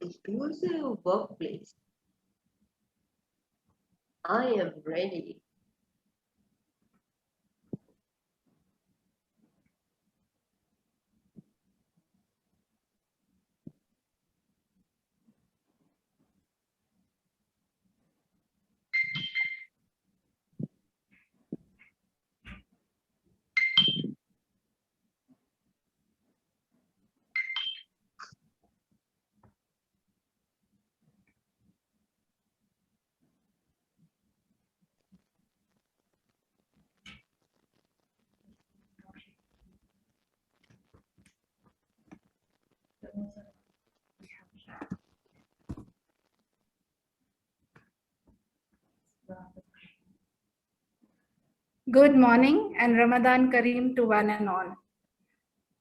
Inclusive workplace. I am ready. Good morning and Ramadan Kareem to one and all.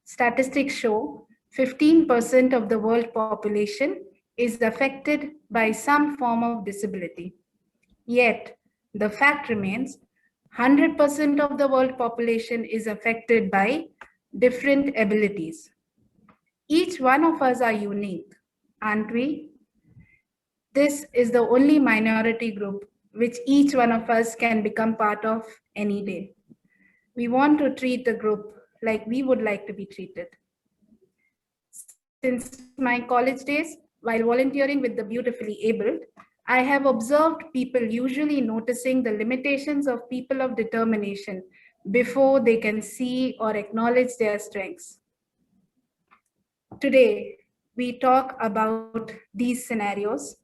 Statistics show 15% of the world population is affected by some form of disability. Yet, the fact remains 100% of the world population is affected by different abilities. Each one of us are unique, aren't we? This is the only minority group which each one of us can become part of any day. We want to treat the group like we would like to be treated. Since my college days, while volunteering with the beautifully abled, I have observed people usually noticing the limitations of people of determination before they can see or acknowledge their strengths. Today, we talk about these scenarios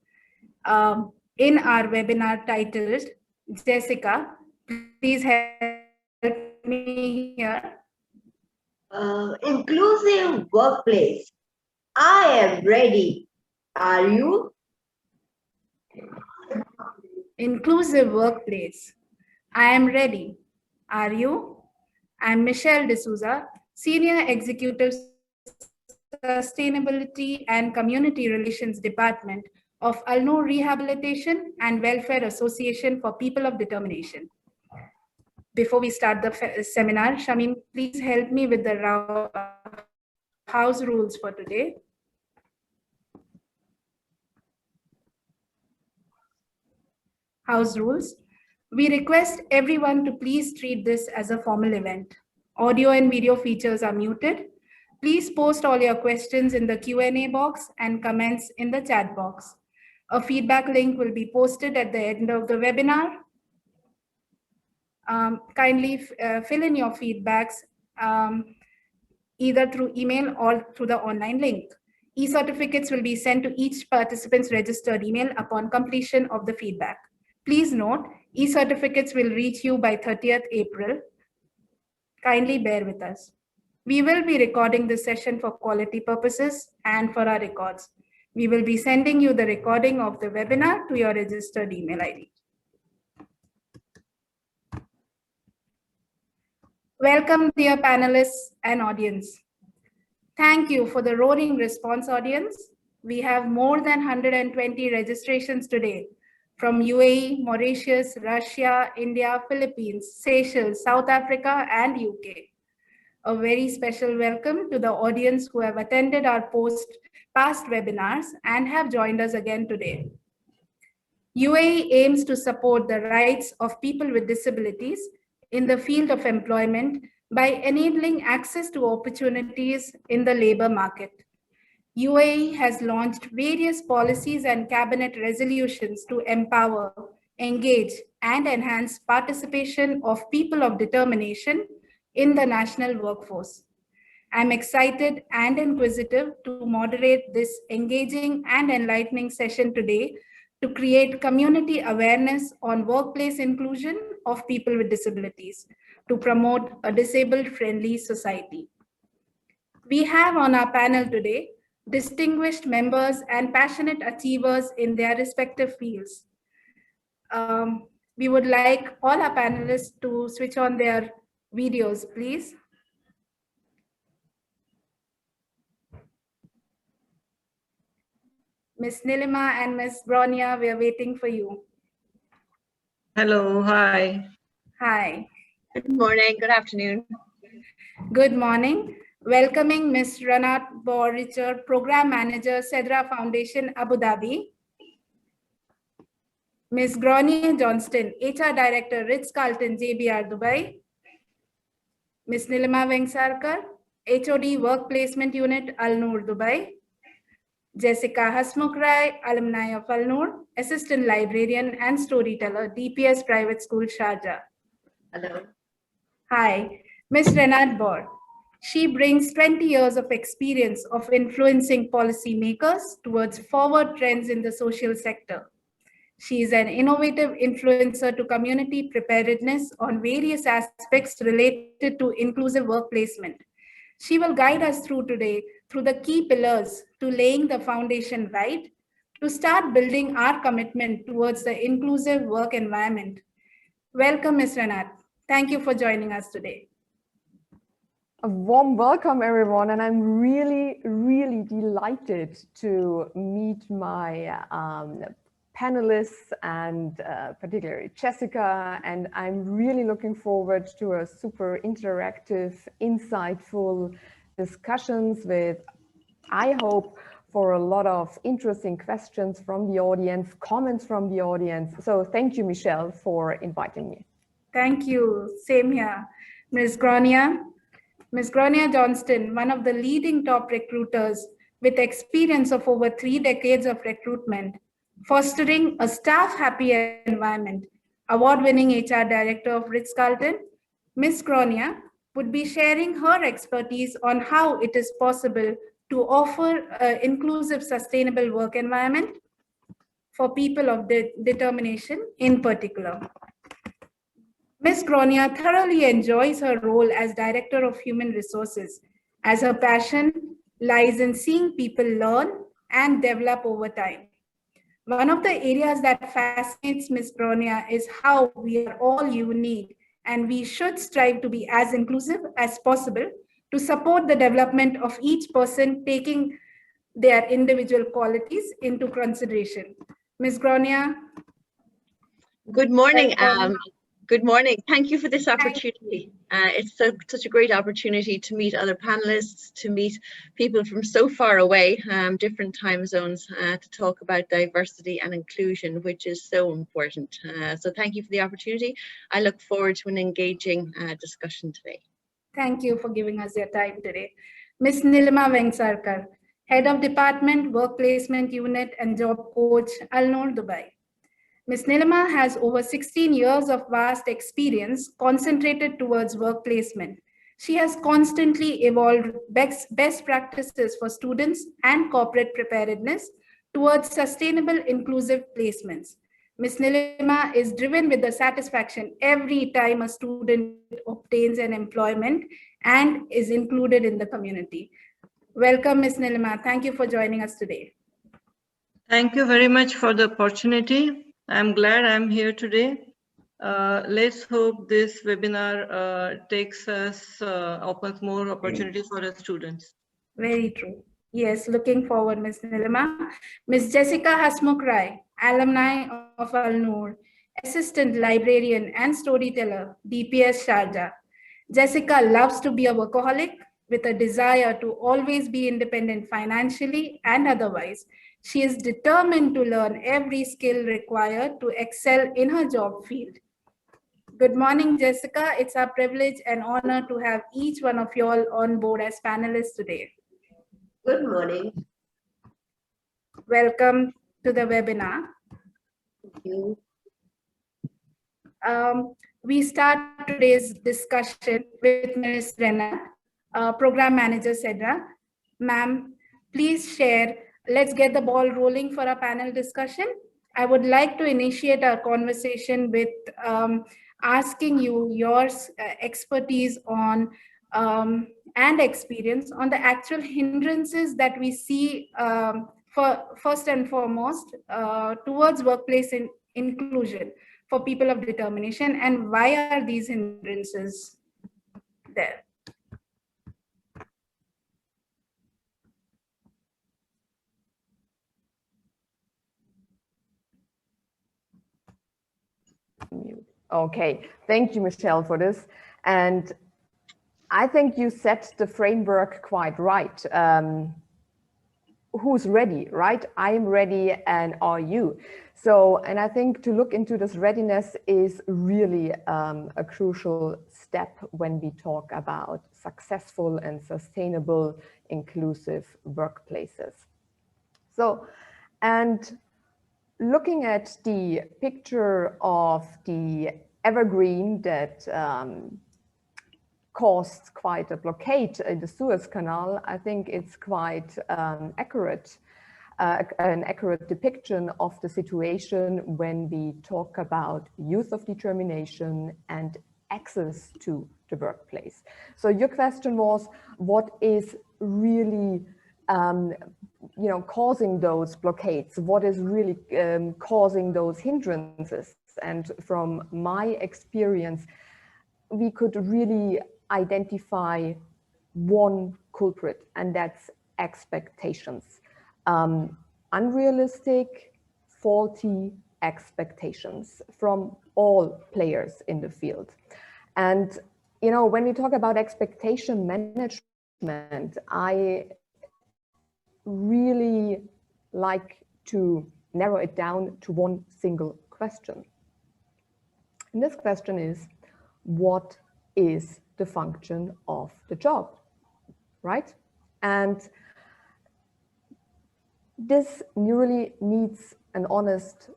in our webinar titled, Jessica, please help me here. Inclusive workplace. I am ready. Are you? Inclusive workplace. I am ready. Are you? I'm Michelle D'Souza, Senior Executive Sustainability and Community Relations Department of Noor Rehabilitation and Welfare Association for People of Determination. Before we start the seminar, Shamim, please help me with the house rules for today. House rules. We request everyone to please treat this as a formal event. Audio and video features are muted. Please post all your questions in the Q&A box and comments in the chat box. A feedback link will be posted at the end of the webinar. Kindly fill in your feedbacks either through email or through the online link. E-certificates will be sent to each participant's registered email upon completion of the feedback. Please note, e-certificates will reach you by 30th April. Kindly bear with us. We will be recording this session for quality purposes and for our records. We will be sending you the recording of the webinar to your registered email ID. Welcome, dear panelists and audience. Thank you for the roaring response, audience. We have more than 120 registrations today from UAE, Mauritius, Russia, India, Philippines, Seychelles, South Africa, and UK. A very special welcome to the audience who have attended our past webinars and have joined us again today. UAE aims to support the rights of people with disabilities in the field of employment by enabling access to opportunities in the labor market. UAE has launched various policies and cabinet resolutions to empower, engage, and enhance participation of people of determination in the national workforce. I'm excited and inquisitive to moderate this engaging and enlightening session today to create community awareness on workplace inclusion of people with disabilities, to promote a disabled-friendly society. We have on our panel today distinguished members and passionate achievers in their respective fields. We would like all our panelists to switch on their videos, please. Ms. Nilima and Ms. Bronya, we are waiting for you. Hello, hi. Hi. Good morning, good afternoon. Good morning. welcoming Ms. Ranat Boricher, Program Manager, Cedra Foundation, Abu Dhabi. Ms. Grania Johnston, HR Director, Ritz-Carlton, JBR, Dubai. Ms. Nilima Vengsarkar, HOD Work Placement Unit, Al Noor, Dubai. Jessica Hasmukh Rai, alumni of Al Noor, Assistant Librarian and Storyteller, DPS Private School, Sharjah. Hello. Hi, Ms. Renat Bor. She brings 20 years of experience of influencing policymakers towards forward trends in the social sector. She is an innovative influencer to community preparedness on various aspects related to inclusive work placement. She will guide us through today through the key pillars to laying the foundation right to start building our commitment towards the inclusive work environment. Welcome, Ms. Renat. Thank you for joining us today. A warm welcome, everyone, and I'm really, really delighted to meet my panelists and particularly Jessica, and I'm really looking forward to a super interactive, insightful discussions with, I hope, for a lot of interesting questions from the audience, comments from the audience. So thank you, Michelle, for inviting me. Thank you. Same here. Ms. Grania. Ms. Grania Johnston, one of the leading top recruiters with experience of over 3 decades of recruitment, fostering a staff-happy environment, award-winning HR Director of Ritz-Carlton, Ms. Grania would be sharing her expertise on how it is possible to offer an inclusive, sustainable work environment for people of determination in particular. Ms. Grania thoroughly enjoys her role as Director of Human Resources, as her passion lies in seeing people learn and develop over time. One of the areas that fascinates Ms. Grania is how we are all unique and we should strive to be as inclusive as possible to support the development of each person, taking their individual qualities into consideration. Ms. Grania. Good morning. Welcome. Good morning. Thank you for this opportunity. It's such a great opportunity to meet other panelists, to meet people from so far away, different time zones, to talk about diversity and inclusion, which is so important. So thank you for the opportunity. I look forward to an engaging discussion today. Thank you for giving us your time today. Ms. Nilima Vengsarkar, Head of Department, Work Placement Unit and Job Coach, Al Noor, Dubai. Ms. Nilima has over 16 years of vast experience concentrated towards work placement. She has constantly evolved best practices for students and corporate preparedness towards sustainable inclusive placements. Ms. Nilima is driven with the satisfaction every time a student obtains an employment and is included in the community. Welcome, Ms. Nilima. Thank you for joining us today. Thank you very much for the opportunity. I'm glad I'm here today. Let's hope this webinar takes us, opens more opportunities for our students. Very true. Yes, looking forward, Ms. Nilima. Ms. Jessica Hasmukh Rai, alumni of Al Noor, Assistant Librarian and Storyteller, DPS Sharjah. Jessica loves to be a workaholic with a desire to always be independent financially and otherwise. She is determined to learn every skill required to excel in her job field. Good morning, Jessica. It's our privilege and honor to have each one of you all on board as panelists today. Good morning. Welcome to the webinar. Thank you. We start today's discussion with Ms. Renat, Program Manager, Cedra. Ma'am, please share. Let's get the ball rolling for our panel discussion. I would like to initiate our conversation with asking you your expertise on and experience on the actual hindrances that we see first and foremost towards workplace inclusion for people of determination, and why are these hindrances there? Okay, thank you, Michelle, for this. And I think you set the framework quite right. Who's ready, right? I'm ready, and are you? So, and I think to look into this readiness is really a crucial step when we talk about successful and sustainable inclusive workplaces. So, and looking at the picture of the evergreen that caused quite a blockade in the Suez Canal, I think it's quite accurate, an accurate depiction of the situation when we talk about youth of determination and access to the workplace. So your question was, what is really causing those blockades? What is really causing those hindrances? And from my experience, we could really identify one culprit, and that's expectations. Unrealistic, faulty expectations from all players in the field. And, when we talk about expectation management, I really like to narrow it down to one single question. And this question is, what is the function of the job, right? And this really needs an honest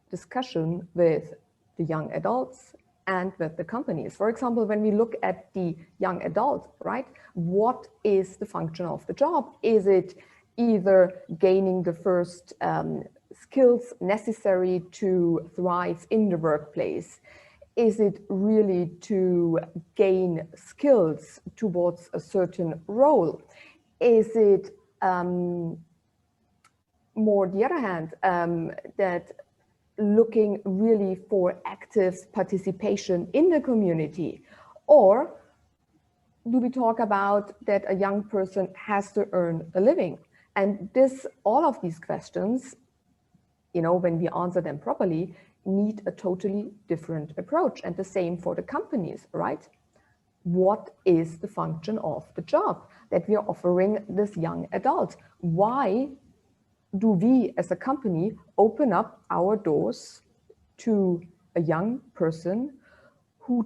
discussion with the young adults and with the companies. For example, when we look at the young adult, right? What is the function of the job? Is it either gaining the first skills necessary to thrive in the workplace? Is it really to gain skills towards a certain role? Is it more the other hand, that looking really for active participation in the community? Or do we talk about that a young person has to earn a living? And all of these questions, when we answer them properly, need a totally different approach. And the same for the companies, right? What is the function of the job that we are offering this young adult? Why do we as a company open up our doors to a young person who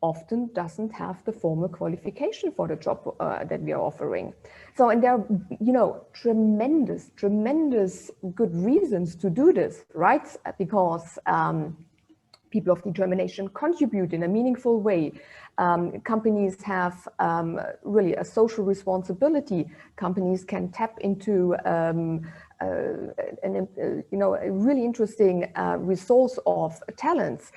often doesn't have the formal qualification for the job that we are offering? So, and there are, tremendous good reasons to do this, right? Because people of determination contribute in a meaningful way. Companies have really a social responsibility. Companies can tap into a really interesting resource of talents.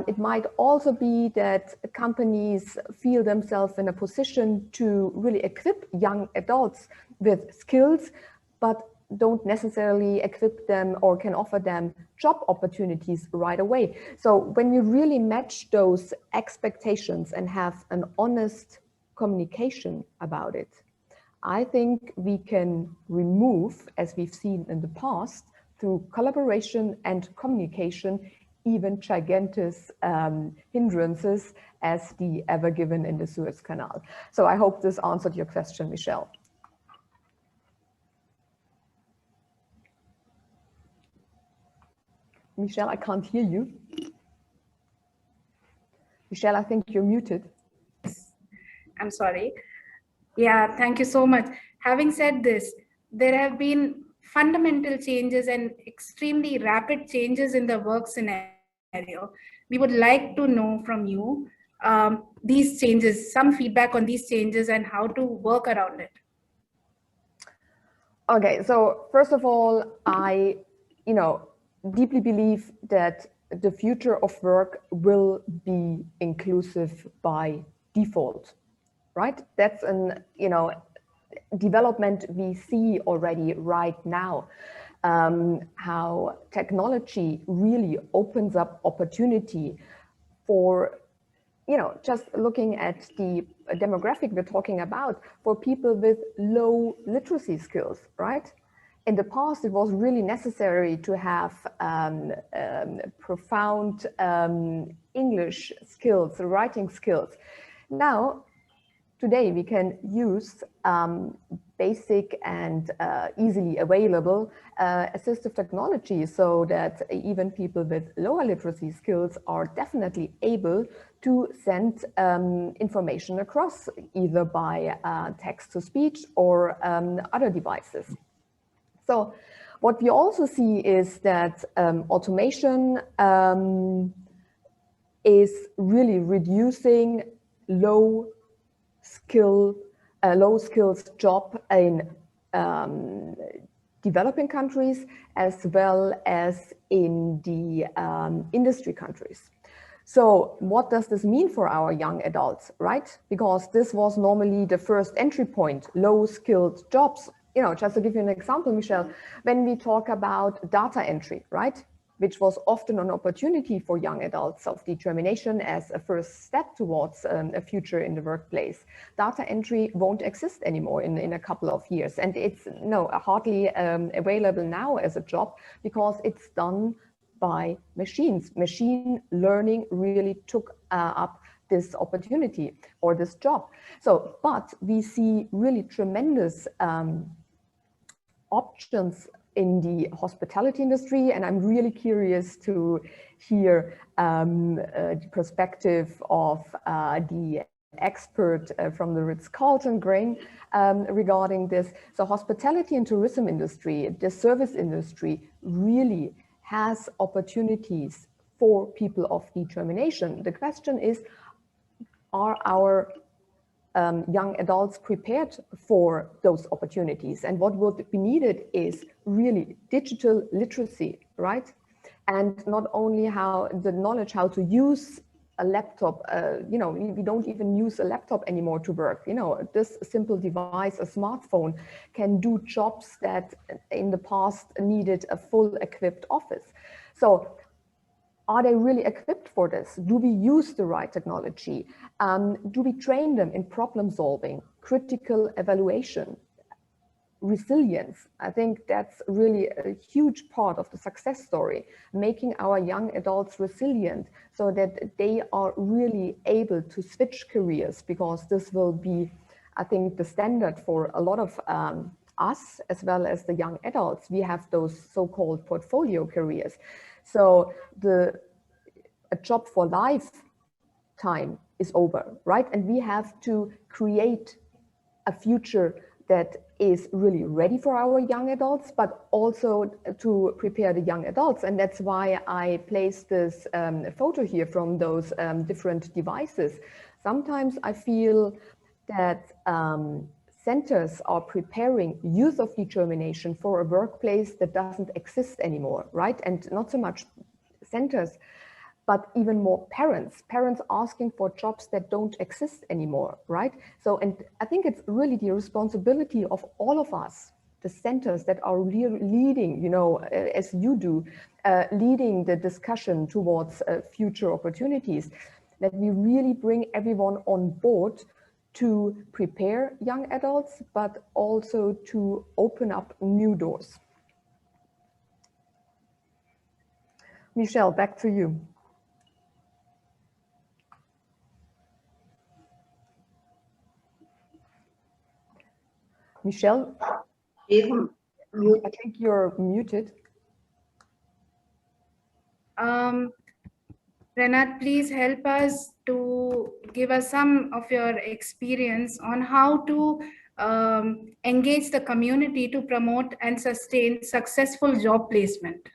It might also be that companies feel themselves in a position to really equip young adults with skills, but don't necessarily equip them or can offer them job opportunities right away. So when we really match those expectations and have an honest communication about it, I think we can remove, as we've seen in the past, through collaboration and communication, even gigantic hindrances as the ever given in the Suez Canal. So I hope this answered your question, Michelle. Michelle, I can't hear you. Michelle, I think you're muted. I'm sorry. Yeah, thank you so much. Having said this, there have been fundamental changes and extremely rapid changes in the work scenario. We would like to know from you these changes, some feedback on these changes and how to work around it. Okay, so first of all, I, deeply believe that the future of work will be inclusive by default, right? That's an, development we see already right now. How technology really opens up opportunity for, just looking at the demographic we're talking about, for people with low literacy skills, right? In the past, it was really necessary to have profound English skills, writing skills. Now, today we can use basic and easily available assistive technology, so that even people with lower literacy skills are definitely able to send information across, either by text to speech or other devices. So what we also see is that automation is really reducing low skills job in developing countries as well as in the industry countries. So what does this mean for our young adults, right? Because this was normally the first entry point, low skilled jobs. You know, just to give you an example, Michelle, when we talk about data entry, right? Which was often an opportunity for young adults of determination as a first step towards a future in the workplace. Data entry won't exist anymore in a couple of years. And it's hardly available now as a job, because it's done by machines. Machine learning really took up this opportunity or this job. So, but we see really tremendous options in the hospitality industry, and I'm really curious to hear the perspective of the expert from the Ritz-Carlton Grain regarding this. So hospitality and tourism industry, the service industry, really has opportunities for people of determination. The question is, are our young adults prepared for those opportunities? And what will be needed is really digital literacy, right? And not only how the knowledge how to use a laptop, you know, we don't even use a laptop anymore to work. You know, this simple device, a smartphone, can do jobs that in the past needed a full equipped office. So are they really equipped for this? Do we use the right technology? Do we train them in problem solving, critical evaluation, resilience? I think that's really a huge part of the success story, making our young adults resilient so that they are really able to switch careers, because this will be, I think, the standard for a lot of us as well as the young adults. We have those so-called portfolio careers. So a job for lifetime is over, right? And we have to create a future that is really ready for our young adults, but also to prepare the young adults. And that's why I placed this photo here from those different devices. Sometimes I feel that centers are preparing youth of determination for a workplace that doesn't exist anymore, right? And not so much centers, but even more parents asking for jobs that don't exist anymore, right? So, and I think it's really the responsibility of all of us, the centers that are leading, you know, as you do, leading the discussion towards future opportunities, that we really bring everyone on board to prepare young adults, but also to open up new doors. Michelle, back to you. Michelle, Mute. I think you're muted. Renat, please help us to give us some of your experience on how to engage the community to promote and sustain successful job placement.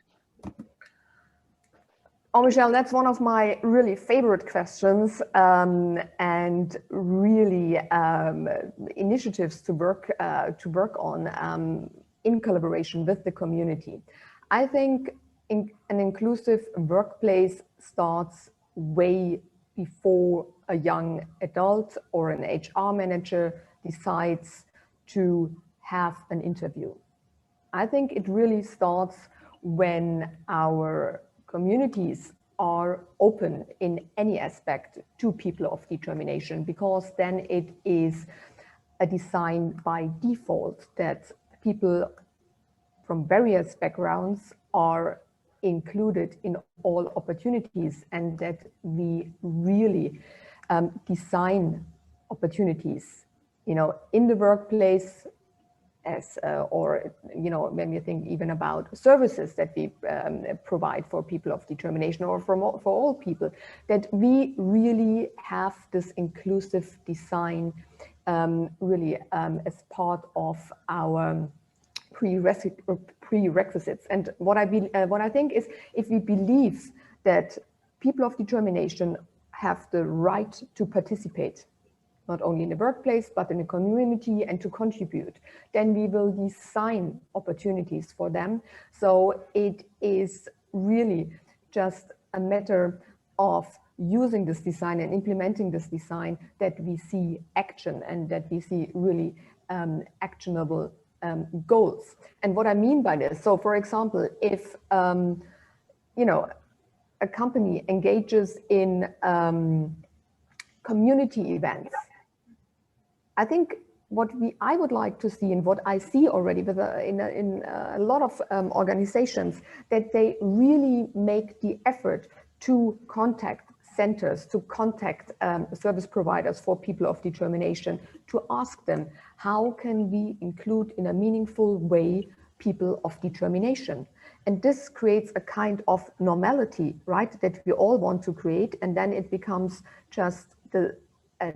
Oh, Michelle, that's one of my really favorite questions, and really initiatives to work on in collaboration with the community. I think an inclusive workplace starts way before a young adult or an HR manager decides to have an interview. I think it really starts when our communities are open in any aspect to people of determination, because then it is a design by default that people from various backgrounds are included in all opportunities, and that we really design opportunities, in the workplace, as or when you think even about services that we provide for people of determination, or for all people, that we really have this inclusive design really as part of our prerequisites. And what I think is, if we believe that people of determination have the right to participate, not only in the workplace, but in the community, and to contribute, then we will design opportunities for them. So it is really just a matter of using this design and implementing this design that we see action, and that we see really actionable goals. And what I mean by this, so for example, if a company engages in community events, I think what I would like to see, and what I see already with in a lot of organizations, that they really make the effort to contact centers, to contact service providers for people of determination, to ask them, how can we include in a meaningful way people of determination? And this creates a kind of normality, right, that we all want to create, and then it becomes just the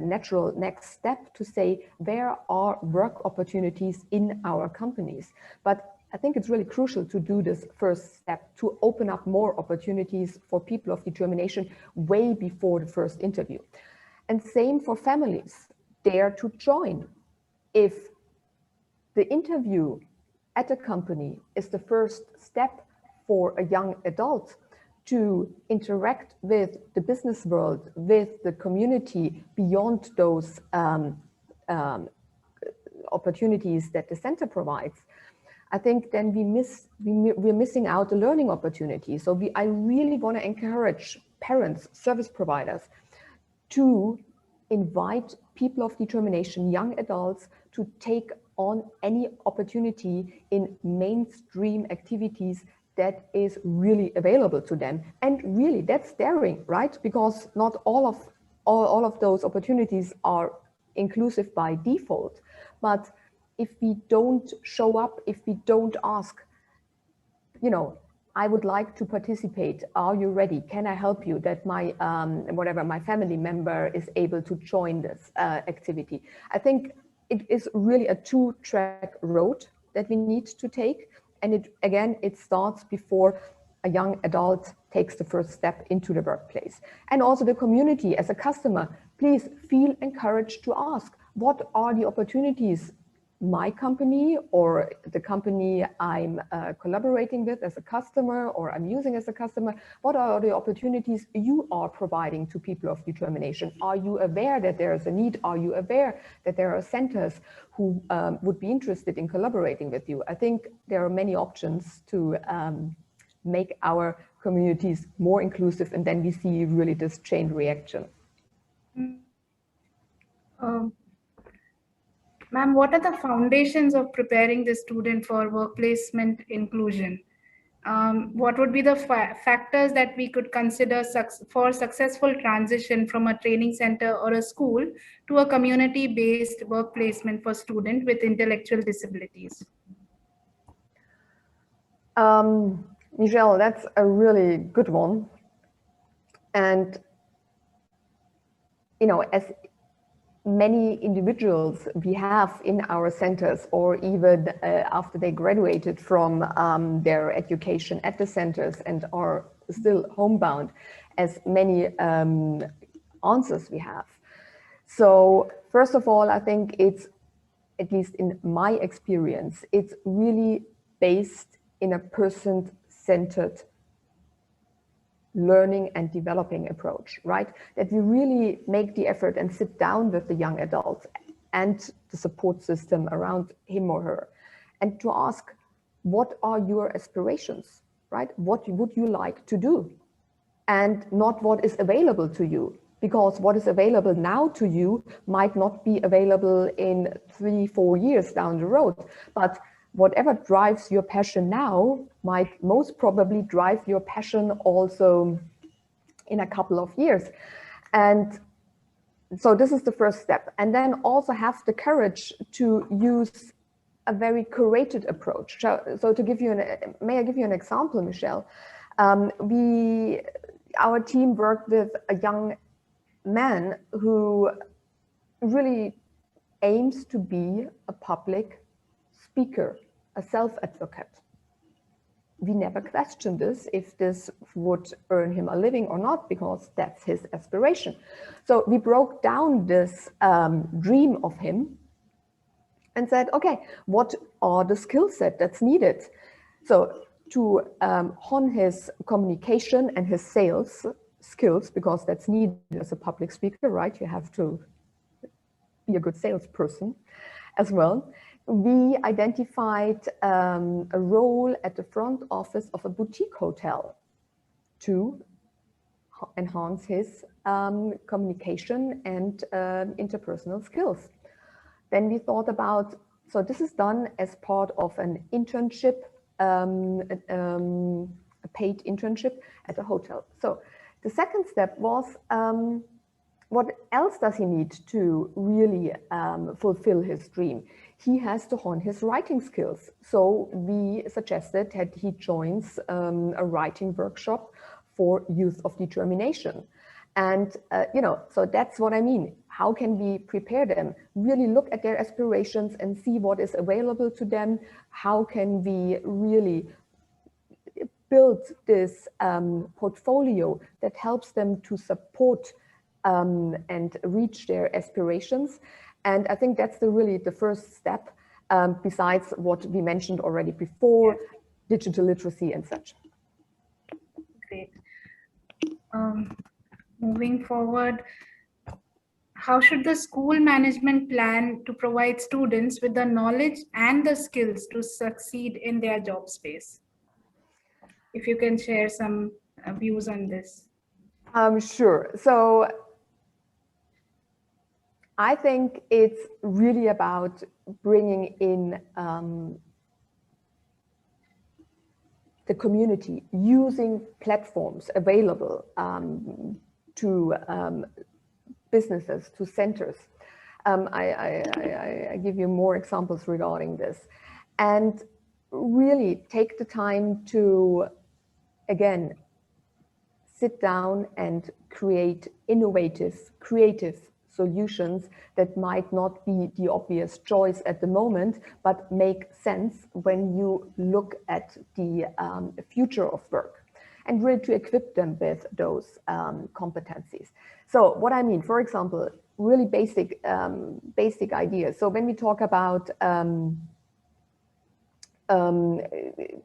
natural next step to say, where are work opportunities in our companies? But I think it's really crucial to do this first step, to open up more opportunities for people of determination way before the first interview. And same for families, dare to join. If the interview at a company is the first step for a young adult to interact with the business world, with the community, beyond those opportunities that the center provides, I think then we're missing out the learning opportunity. So I really want to encourage parents, service providers, to invite people of determination, young adults, to take on any opportunity in mainstream activities that is really available to them. And really, that's daring, right? Because not all of those opportunities are inclusive by default. But if we don't show up, if we don't ask, I would like to participate. Are you ready? Can I help you? That my my family member is able to join this activity. I think it is really a two-track road that we need to take. And it starts before a young adult takes the first step into the workplace. And also the community as a customer, please feel encouraged to ask, what are the opportunities my company or the company I'm collaborating with as a customer, or I'm using as a customer, what are the opportunities you are providing to people of determination? Are you aware that there is a need? Are you aware that there are centers who would be interested in collaborating with you? I think there are many options to make our communities more inclusive, and then we see really this chain reaction. Ma'am, what are the foundations of preparing the student for work placement inclusion? What would be the factors that we could consider for successful transition from a training center or a school to a community-based work placement for students with intellectual disabilities? Michelle, that's a really good one. And, as many individuals we have in our centers, or even after they graduated from their education at the centers and are still homebound, as many answers we have. So first of all, I think it's, at least in my experience, it's really based in a person-centered learning and developing approach, right? That we really make the effort and sit down with the young adult and the support system around him or her, and to ask, what are your aspirations, right? What would you like to do? And not what is available to you, because what is available now to you might not be available in 3-4 years down the road. But whatever drives your passion now might most probably drive your passion also in a couple of years. And so this is the first step. And then also have the courage to use a very curated approach. So to give you may I give you an example, Michelle? Our team worked with a young man who really aims to be a public speaker, a self-advocate. We never questioned this, if this would earn him a living or not, because that's his aspiration. So we broke down this dream of him and said, okay, what are the skill set that's needed? So to hone his communication and his sales skills, because that's needed as a public speaker, right? You have to be a good salesperson as well. We identified a role at the front office of a boutique hotel to enhance his communication and interpersonal skills. Then we thought about, so this is done as part of an internship, a paid internship at a hotel. So the second step was, what else does he need to really fulfill his dream? He has to hone his writing skills. So we suggested that he joins a writing workshop for youth of determination. And, so that's what I mean. How can we prepare them? Really look at their aspirations and see what is available to them. How can we really build this portfolio that helps them to support and reach their aspirations? And I think that's really the first step, besides what we mentioned already before, digital literacy and such. Great. Moving forward, how should the school management plan to provide students with the knowledge and the skills to succeed in their job space? If you can share some views on this. Sure. So I think it's really about bringing in the community, using platforms available to businesses, to centers. I give you more examples regarding this. And really take the time to, again, sit down and create innovative, creative solutions that might not be the obvious choice at the moment, but make sense when you look at the future of work, and really to equip them with those competencies. So what I mean, for example, really basic ideas. So when we talk about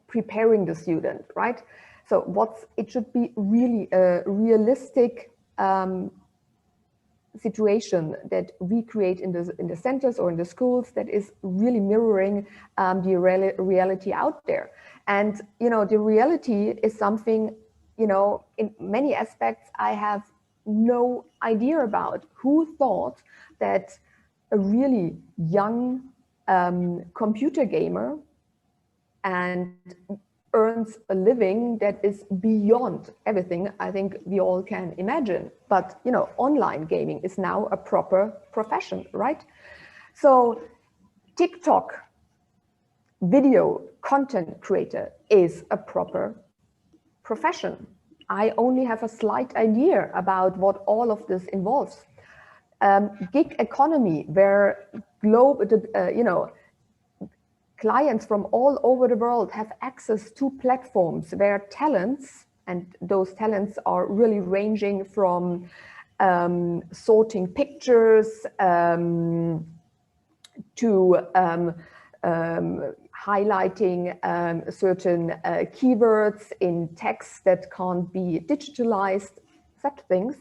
preparing the student, right? So it should be really a realistic situation that we create in the centers or in the schools that is really mirroring the reality out there. And, the reality is something, in many aspects I have no idea about. Who thought that a really young computer gamer and earns a living that is beyond everything I think we all can imagine. But, online gaming is now a proper profession, right? So TikTok video content creator is a proper profession. I only have a slight idea about what all of this involves. Gig economy, where clients from all over the world have access to platforms where talents, and those talents are really ranging from sorting pictures to highlighting certain keywords in text that can't be digitalized. Such things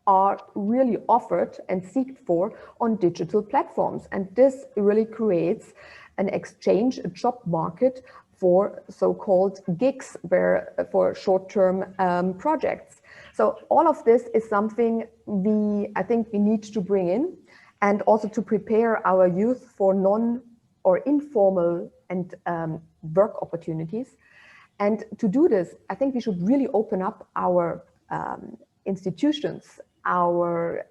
are really offered and sought for on digital platforms. And this really creates an exchange, a job market for so-called gigs, for short-term projects. So all of this is something I think we need to bring in, and also to prepare our youth for non or informal and work opportunities. And to do this, I think we should really open up our institutions, our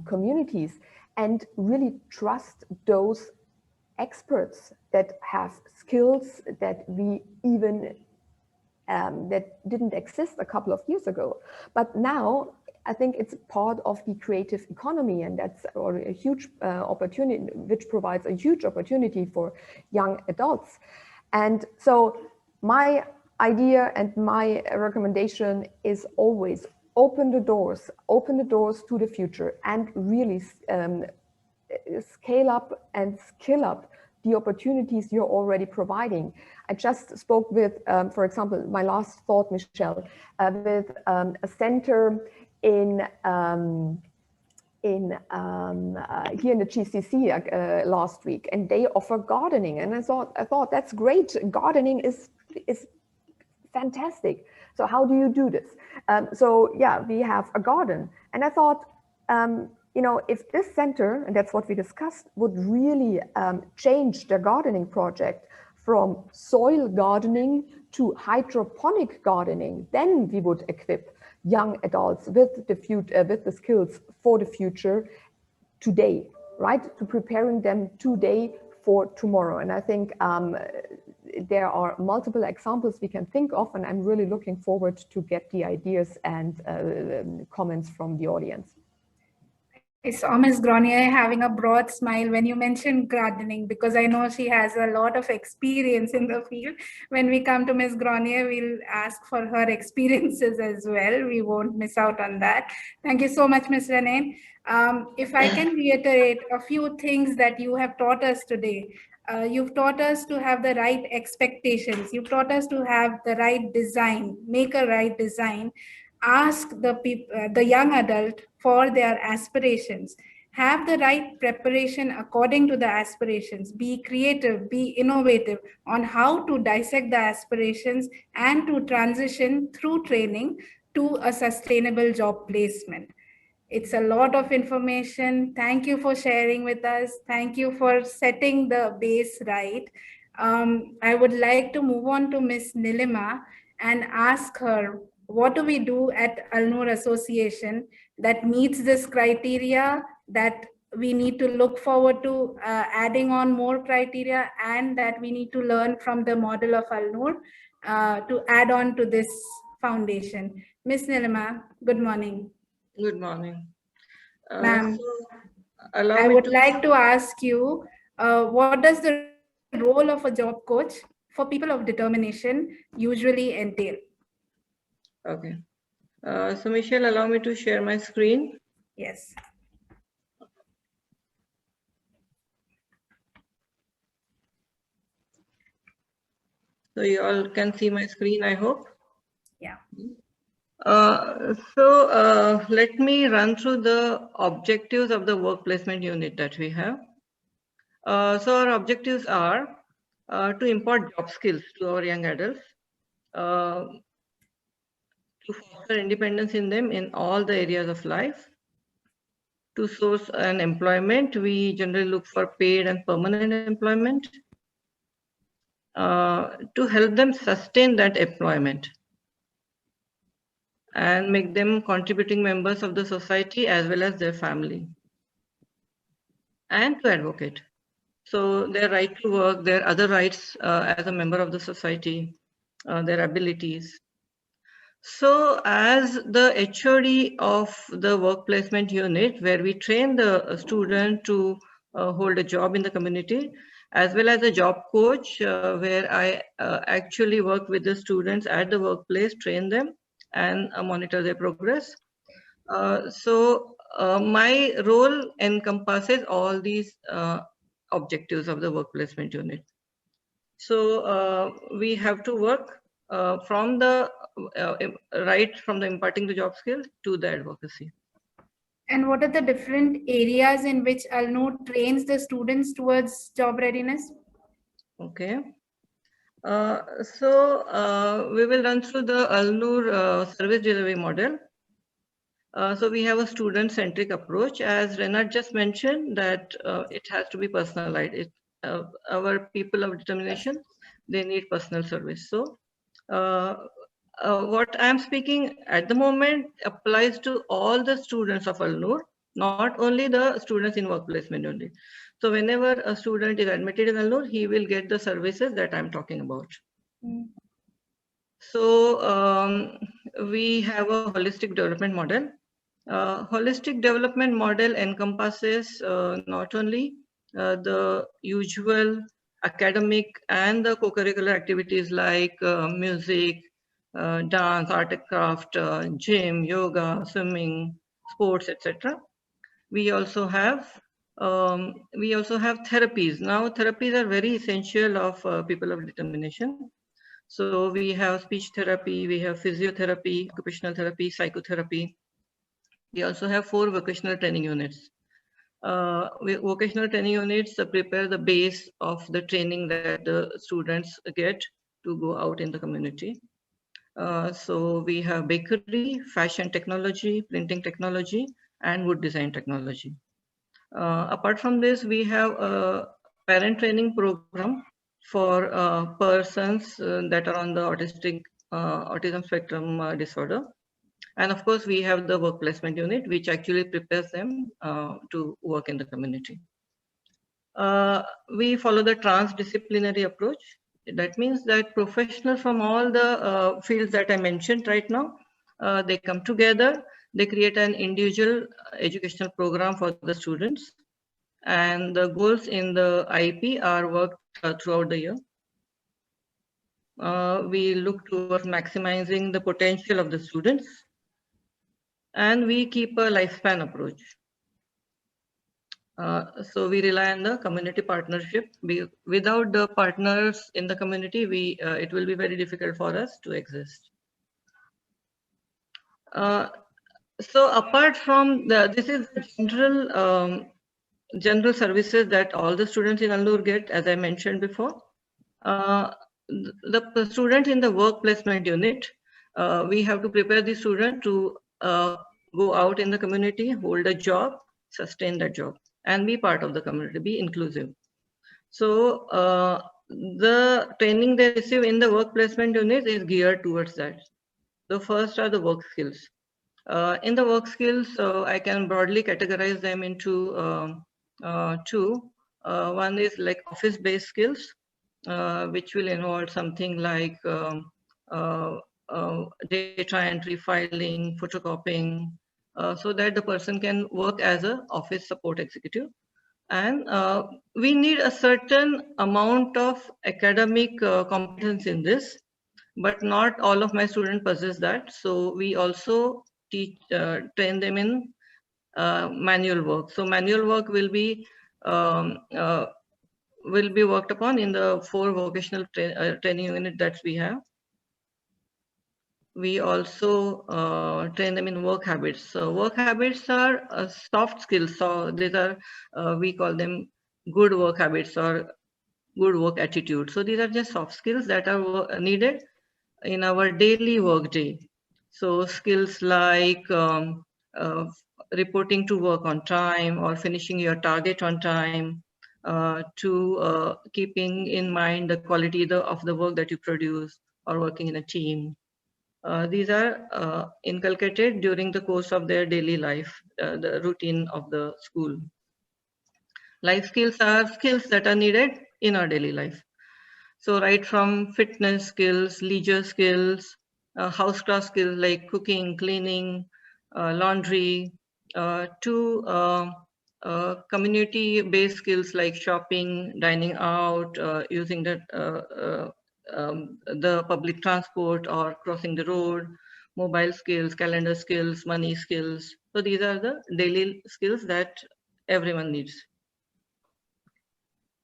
communities and really trust those experts that have skills that we even that didn't exist a couple of years ago. But now I think it's part of the creative economy, and that's a huge opportunity, which provides a huge opportunity for young adults. And so my idea and my recommendation is always open the doors to the future, and really scale up and skill up the opportunities you're already providing. I just spoke with, for example, my last thought, Michelle, with a center in here in the GCC last week, and they offer gardening, and I thought that's great. Gardening is fantastic. So how do you do this? So yeah, we have a garden, and I thought, you know, if this center, and that's what we discussed, would really change their gardening project from soil gardening to hydroponic gardening, then we would equip young adults with the skills for the future today, right? To preparing them today for tomorrow. And I think there are multiple examples we can think of, and I'm really looking forward to get the ideas and comments from the audience. I saw Ms. Grenier having a broad smile when you mentioned gardening, because I know she has a lot of experience in the field. When we come to Ms. Grenier, we'll ask for her experiences as well. We won't miss out on that. Thank you so much, Ms. Renee. If I can reiterate a few things that you have taught us today. You've taught us to have the right expectations. You've taught us to have the right design, make a right design. Ask the young adult for their aspirations, have the right preparation according to the aspirations, be creative, be innovative on how to dissect the aspirations and to transition through training to a sustainable job placement. It's a lot of information. Thank you for sharing with us. Thank you for setting the base right. I would like to move on to Ms. Nilima and ask her, what do we do at Al-Noor Association that meets this criteria, that we need to look forward to adding on more criteria, and that we need to learn from the model of Al-Noor to add on to this foundation? Ms. Nilima, good morning. Good morning. Ma'am, Allow I me would to... like to ask you, what does the role of a job coach for people of determination usually entail? Okay. So Michelle, allow me to share my screen. Yes. So you all can see my screen, I hope. Yeah. Let me run through the objectives of the work placement unit that we have. So our objectives are to impart job skills to our young adults, to foster independence in them in all the areas of life. To source an employment, we generally look for paid and permanent employment. To help them sustain that employment and make them contributing members of the society as well as their family. And to advocate. So their right to work, their other rights as a member of the society, their abilities. So as the HOD of the work placement unit, where we train the student to hold a job in the community, as well as a job coach, where I actually work with the students at the workplace, train them and monitor their progress. My role encompasses all these objectives of the work placement unit. So we have to work from the right from the imparting the job skill to the advocacy. And what are the different areas in which Al-Noor trains the students towards job readiness? Okay. We will run through the Al-Noor service delivery model. So we have a student-centric approach. As Renat just mentioned, that it has to be personalized. Our people of determination, they need personal service. So what I'm speaking at the moment applies to all the students of Al-Noor, not only the students in work placement only. So whenever a student is admitted in Al-Noor, he will get the services that I'm talking about. So we have a holistic development model. Holistic development model encompasses not only the usual academic and the co-curricular activities like music, dance, art and craft, gym, yoga, swimming, sports, etc. We also have therapies. Now therapies are very essential of people of determination. So we have speech therapy, we have physiotherapy, occupational therapy, psychotherapy. We also have 4 vocational training units. Vocational training units prepare the base of the training that the students get to go out in the community. So we have bakery, fashion technology, printing technology, and wood design technology. Apart from this, we have a parent training program for persons that are on the autism spectrum disorder. And of course, we have the work placement unit, which actually prepares them to work in the community. We follow the transdisciplinary approach. That means that professionals from all the fields that I mentioned right now, they come together, they create an individual educational program for the students. And the goals in the IEP are worked throughout the year. We look towards maximizing the potential of the students, and we keep a lifespan approach. So we rely on the community partnership. Without the partners in the community, it will be very difficult for us to exist. So apart from this is general services that all the students in Al-Noor get, as I mentioned before. The student in the work placement unit, we have to prepare the student to go out in the community, hold a job, sustain that job, and be part of the community, be inclusive. So the training they receive in the work placement unit is geared towards that. The first are the work skills. In the work skills, I can broadly categorize them into 2. One is like office-based skills, which will involve something like data entry, filing, photocopying, so that the person can work as an office support executive. And we need a certain amount of academic competence in this, but not all of my students possess that. So we also train them in manual work. So manual work will be worked upon in the 4 vocational training unit that we have. We also train them in work habits. So work habits are soft skills. So these are, we call them good work habits or good work attitude. So these are just soft skills that are needed in our daily work day. So skills like reporting to work on time or finishing your target on time, to keeping in mind the quality of the work that you produce, or working in a team. These are inculcated during the course of their daily life, the routine of the school. Life skills are skills that are needed in our daily life. So right from fitness skills, leisure skills, housecraft skills like cooking, cleaning, laundry, to community-based skills like shopping, dining out, using the public transport or crossing the road, mobile skills, calendar skills, money skills. So these are the daily skills that everyone needs.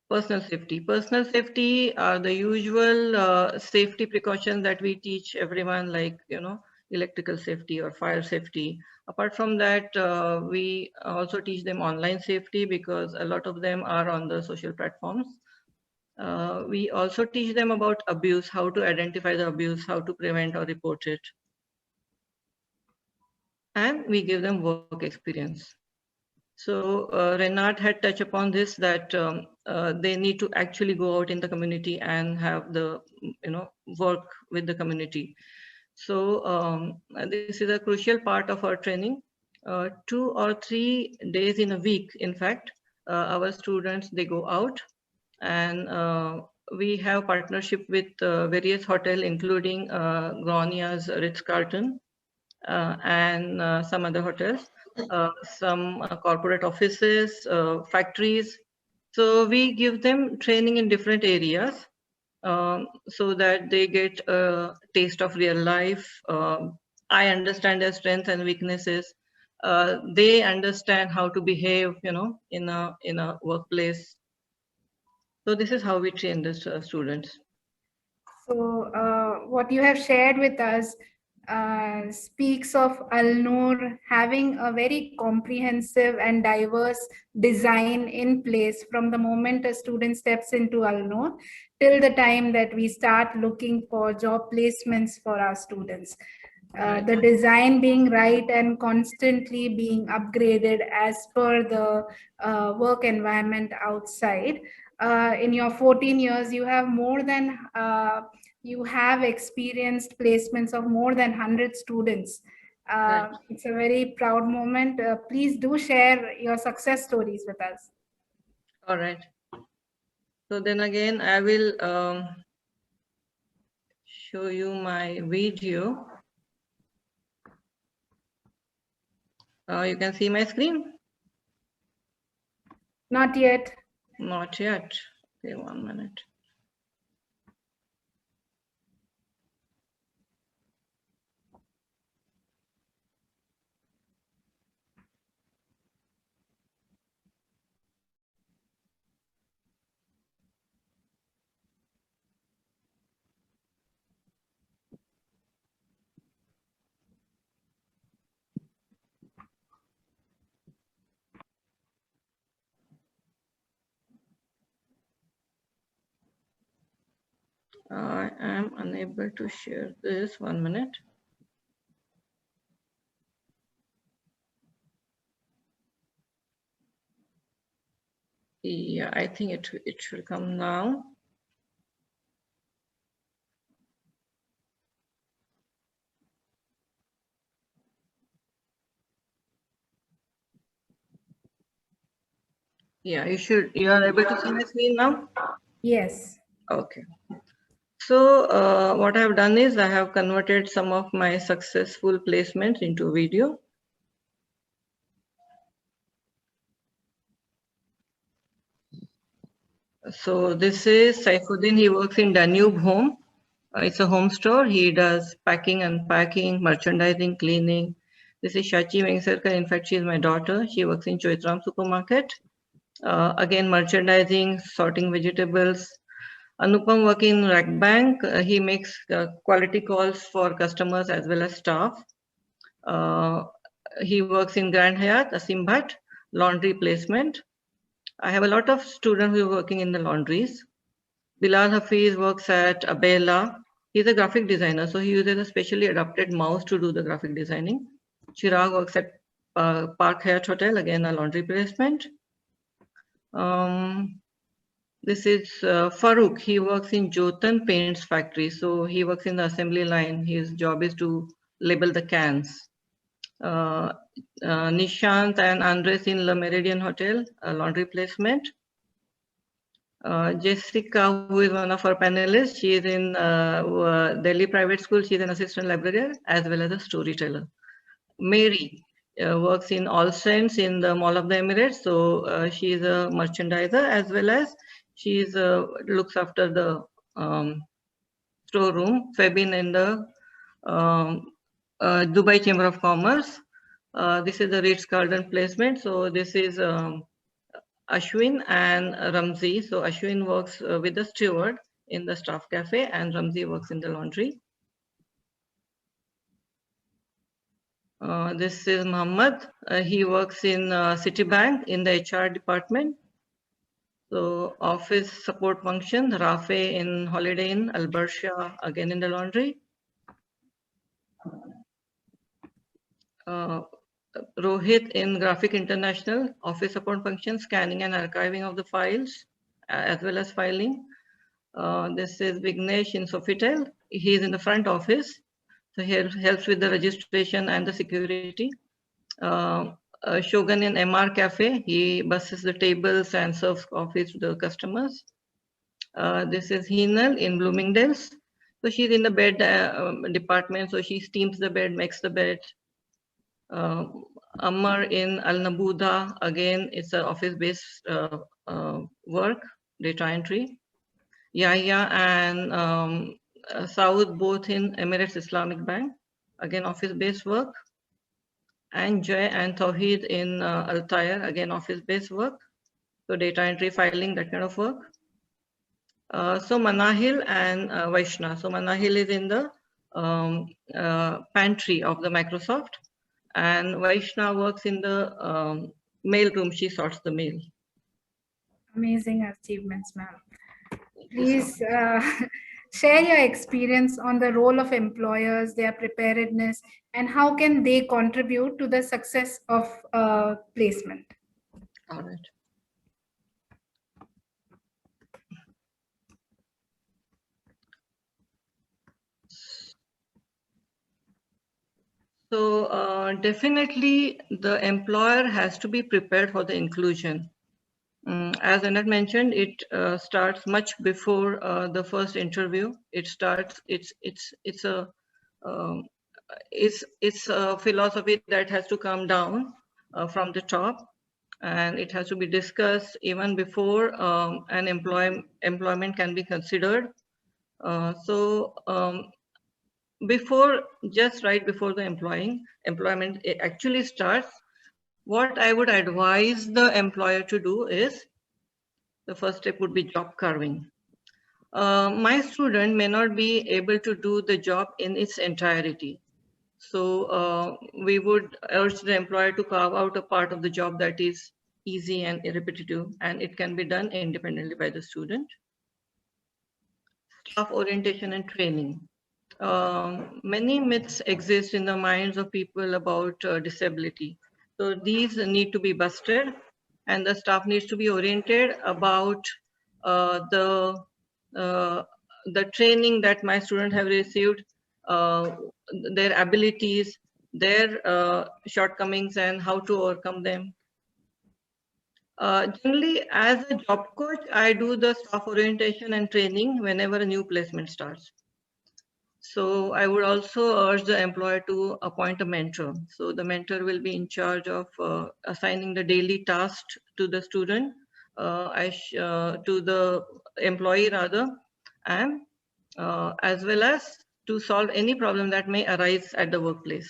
Personal safety. Personal safety are the usual safety precautions that we teach everyone, like, electrical safety or fire safety. Apart from that, we also teach them online safety because a lot of them are on the social platforms. We also teach them about abuse, how to identify the abuse, how to prevent or report it. And we give them work experience. So Renat had touched upon this, that they need to actually go out in the community and have the, work with the community. So this is a crucial part of our training. 2 or 3 days in a week, in fact, our students, they go out, and we have partnership with various hotels, including Gronia's Ritz-Carlton and some other hotels, some corporate offices, factories. So we give them training in different areas, so that they get a taste of real life. I understand their strengths and weaknesses. They understand how to behave, in a workplace. So this is how we train the students. So what you have shared with us speaks of Al-Noor having a very comprehensive and diverse design in place from the moment a student steps into Al-Noor till the time that we start looking for job placements for our students. The design being right and constantly being upgraded as per the work environment outside. In your 14 years, you have you have experienced placements of more than 100 students. Right. It's a very proud moment. Please do share your success stories with us. All right. So then again, I will show you my video. You can see my screen? Not yet. Not yet. Okay, 1 minute. I am unable to share this. 1 minute. Yeah, I think it should come now. Yeah, you are able to see my screen now? Yes. Okay. So what I have done is I have converted some of my successful placements into video. So this is Saifuddin. He works in Danube Home. It's a home store. He does packing, unpacking, merchandising, cleaning. This is Shachi Vengsarkar. In fact, she is my daughter. She works in Choitram supermarket. Again, merchandising, sorting vegetables. Anupam working in Rack Bank. He makes quality calls for customers as well as staff. He works in Grand Hyatt, Asim Bhatt, laundry placement. I have a lot of students who are working in the laundries. Bilal Hafiz works at Abela. He's a graphic designer, so he uses a specially adapted mouse to do the graphic designing. Chirag works at Park Hyatt Hotel, again a laundry placement. This is Farooq. He works in Jotan Paints factory, so he works in the assembly line. His job is to label the cans. Nishant and Andres in Le Meridian Hotel, a laundry placement. Jessica, who is one of our panelists, she is in Delhi Private School. She is an assistant librarian as well as a storyteller. Mary works in All Saints in the Mall of the Emirates. So she is a merchandiser as well as she is looks after the storeroom. Febin in the Dubai Chamber of Commerce. This is the Ritz-Carlton placement. So this is Ashwin and Ramzi. So Ashwin works with the steward in the staff cafe and Ramzi works in the laundry. This is Muhammad. He works in Citibank in the HR department. So office support function, Rafe in Holiday Inn, Albersha again in the laundry. Rohit in Graphic International, office support function, scanning and archiving of the files, as well as filing. This is Vignesh in Sofitel. He is in the front office. So he helps with the registration and the security. Shogun in MR Cafe, he busses the tables and serves coffee to the customers. This is Hinal in Bloomingdale's. So she's in the bed department, so she steams the bed, makes the bed. Ammar in Al Nabuda, again, it's an office-based work, data entry. Yahya and Saud, both in Emirates Islamic Bank, again, office-based work. And Jay and Tawheed in Altair, again, office-based work. So data entry, filing, that kind of work. So Manahil and Vaishna. So Manahil is in the pantry of the Microsoft, and Vaishna works in the mail room. She sorts the mail. Amazing achievements, ma'am. Please share your experience on the role of employers, their preparedness, and how can they contribute to the success of placement. All right. So definitely the employer has to be prepared for the inclusion. As Annette mentioned, it starts much before the first interview. It starts. It's a philosophy that has to come down from the top, and it has to be discussed even before an employment can be considered. Before, just right before the employment actually starts, what I would advise the employer to do is, the first step would be job carving. My student may not be able to do the job in its entirety. So we would urge the employer to carve out a part of the job that is easy and repetitive, and it can be done independently by the student. Staff orientation and training. Many myths exist in the minds of people about disability. So these need to be busted, and the staff needs to be oriented about the training that my students have received, their abilities, their shortcomings, and how to overcome them. Generally, as a job coach, I do the staff orientation and training whenever a new placement starts. So I would also urge the employer to appoint a mentor. So the mentor will be in charge of assigning the daily tasks to the student, to the employee rather, and as well as to solve any problem that may arise at the workplace.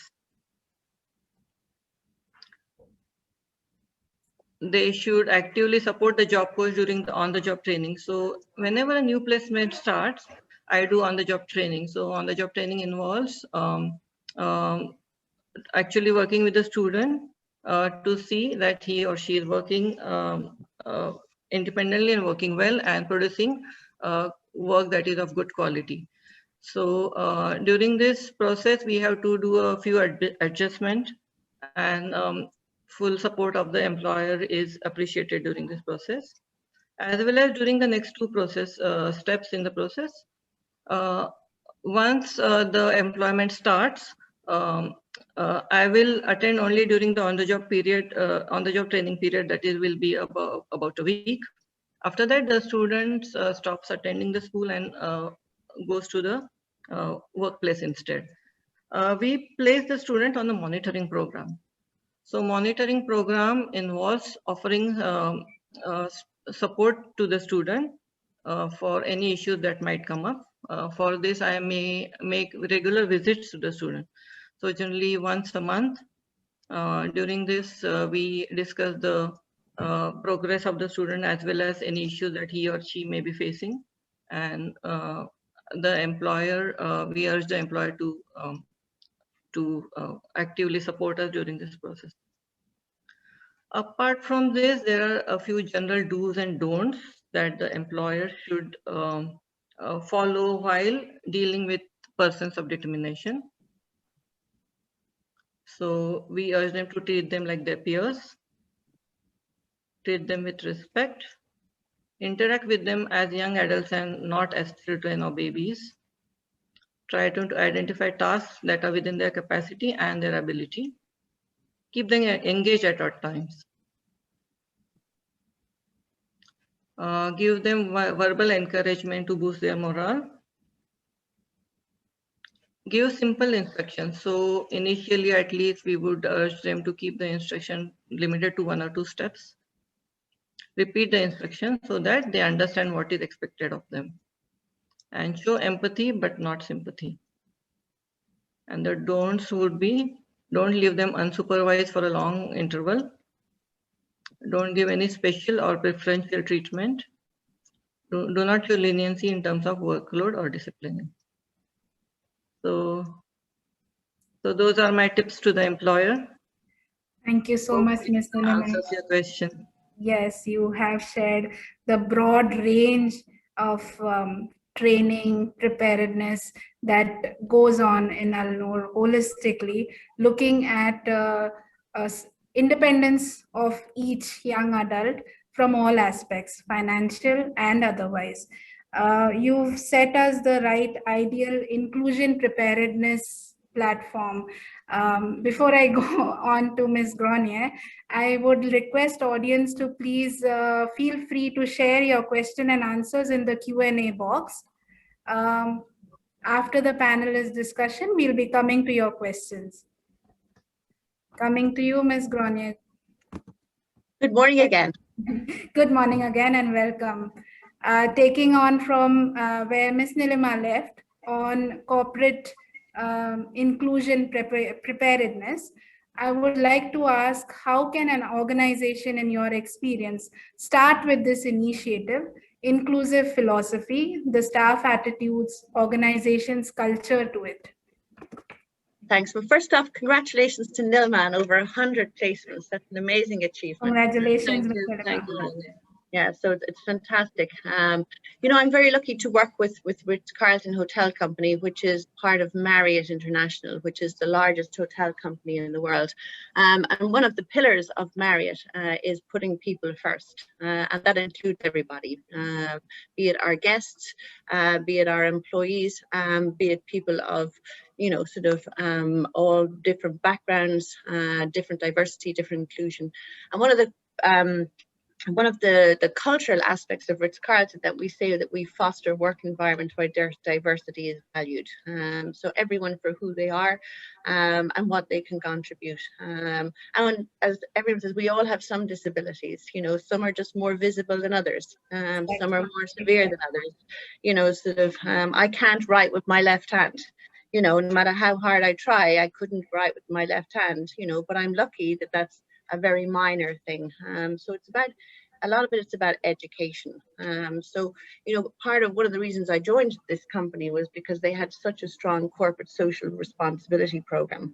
They should actively support the job coach during the on-the-job training. So whenever a new placement starts, I do on-the-job training. So on-the-job training involves actually working with the student to see that he or she is working independently and working well and producing work that is of good quality. So during this process, we have to do a few adjustments, and full support of the employer is appreciated during this process, as well as during the next two steps in the process. Once the employment starts, I will attend only during the on-the-job period, on-the-job training period, that is will be about a week. After that, the student stops attending the school and goes to the workplace instead. We place the student on the monitoring program. So monitoring program involves offering support to the student for any issues that might come up. For this, I may make regular visits to the student. So generally once a month. During this, we discuss the progress of the student as well as any issues that he or she may be facing. And the employer, we urge the employer to actively support us during this process. Apart from this, there are a few general do's and don'ts that the employer should follow while dealing with persons of determination. So we urge them to treat them like their peers, treat them with respect, interact with them as young adults and not as children or babies, Try to identify tasks that are within their capacity and their ability. Keep them engaged at all times. Give them verbal encouragement to boost their morale. Give simple instructions. So initially, at least, we would urge them to keep the instruction limited to 1 or 2 steps. Repeat the instruction so that they understand what is expected of them. And show empathy, but not sympathy. And the don'ts would be, don't leave them unsupervised for a long interval. Don't give any special or preferential treatment. Do not show leniency in terms of workload or disciplining. So those are my tips to the employer. Thank you so much, Ms. Niliman. Answers your question. Yes, you have shared the broad range of training, preparedness that goes on in Al-Noor holistically, looking at independence of each young adult from all aspects, financial and otherwise. You've set us the right ideal inclusion preparedness platform. Before I go on to Ms. Grenier, I would request audience to please feel free to share your question and answers in the Q&A box. After the panelist discussion, we'll be coming to your questions. Coming to you, Ms. Grenier. Good morning again. Good morning again and welcome. Taking on from where Ms. Nilima left on corporate inclusion preparedness, I would like to ask, how can an organization in your experience start with this initiative, inclusive philosophy, the staff attitudes, organization's culture to it? Thanks. Well, first off, congratulations to Nilman, over 100 placements. That's an amazing achievement. Congratulations. Thank you. Yeah, so it's fantastic. You know, I'm very lucky to work with Ritz-Carlton Hotel Company, which is part of Marriott International, which is the largest hotel company in the world. And one of the pillars of Marriott is putting people first, and that includes everybody, be it our guests, be it our employees, be it people of, you know, sort of all different backgrounds, different diversity, different inclusion. And one of the cultural aspects of Ritz-Carlton that we say that we foster a work environment where diversity is valued. So everyone for who they are and what they can contribute. And as everyone says, we all have some disabilities, you know, some are just more visible than others. Some are more severe than others. You know, sort of, I can't write with my left hand. You know, no matter how hard I try, I couldn't write with my left hand, you know, but I'm lucky that that's a very minor thing. So it's about, a lot of it's about education. So, you know, one of the reasons I joined this company was because they had such a strong corporate social responsibility program.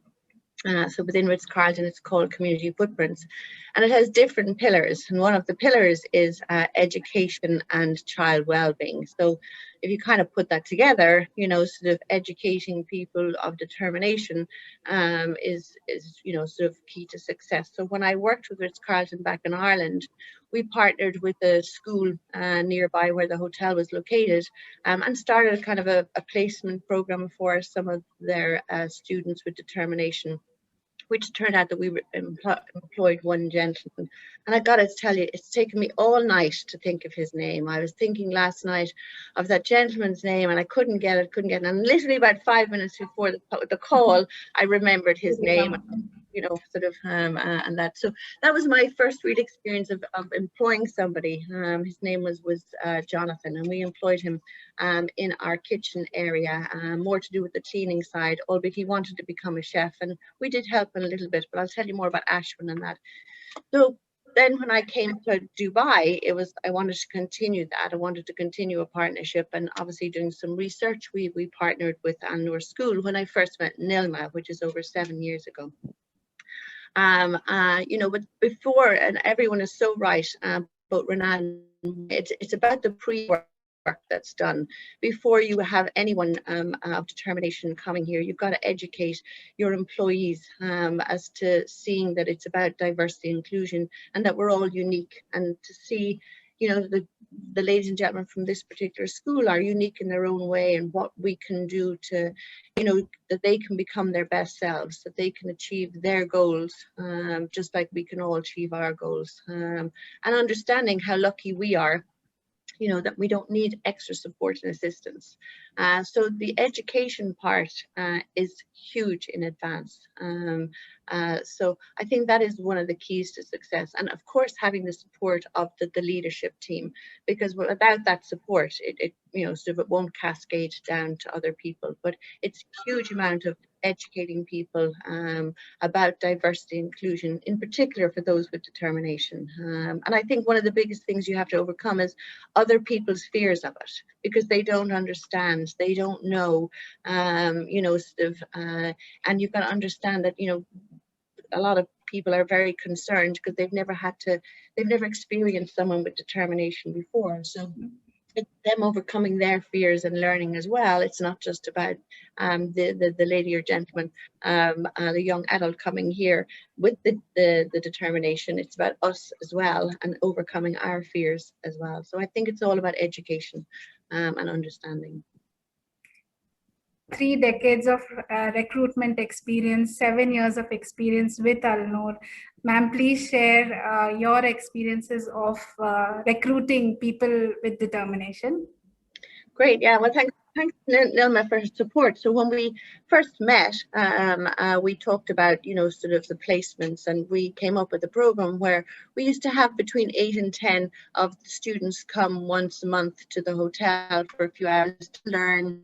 So within Ritz-Carlton, it's called Community Footprints, and it has different pillars. And one of the pillars is education and child well-being. So if you kind of put that together, you know, sort of educating people of determination is, you know, sort of key to success. So when I worked with Ritz-Carlton back in Ireland, we partnered with a school nearby where the hotel was located and started kind of a placement program for some of their students with determination, which turned out that we employed one gentleman. And I gotta tell you, it's taken me all night to think of his name. I was thinking last night of that gentleman's name and I couldn't get it. And literally about 5 minutes before the call, I remembered his name, you know, sort of, and that. So that was my first real experience of employing somebody. His name was Jonathan, and we employed him in our kitchen area, more to do with the cleaning side, albeit he wanted to become a chef, and we did help him a little bit, but I'll tell you more about Ashwin and that. So then when I came to Dubai, I wanted to continue that. I wanted to continue a partnership, and obviously doing some research, we partnered with Al-Noor School when I first met Nilma, which is over 7 years ago. You know, but before, and everyone is so right, but Renan, it's about the pre-work that's done. Before you have anyone of determination coming here, you've got to educate your employees as to seeing that it's about diversity and inclusion and that we're all unique, and to see, you know, the ladies and gentlemen from this particular school are unique in their own way, and what we can do to, that they can become their best selves, that they can achieve their goals, just like we can all achieve our goals, and understanding how lucky we are, that we don't need extra support and assistance. So the education part is huge in advance. So I think that is one of the keys to success. And of course, having the support of the leadership team, because without that support, it won't cascade down to other people. But it's a huge amount of educating people about diversity and inclusion, in particular for those with determination. And I think one of the biggest things you have to overcome is other people's fears of it, because they don't understand, they don't know, and you've got to understand that, a lot of people are very concerned because they've never experienced someone with determination before. So it's them overcoming their fears and learning as well. It's not just about the lady or gentleman, the young adult coming here with the determination. It's about us as well, and overcoming our fears as well. So I think it's all about education and understanding. 3 decades of recruitment experience, 7 years of experience with Noor. Ma'am, please share your experiences of recruiting people with determination. Great, yeah, well, thanks Nilma for her support. So when we first met, we talked about, sort of the placements, and we came up with a program where we used to have between 8 and 10 of the students come once a month to the hotel for a few hours to learn.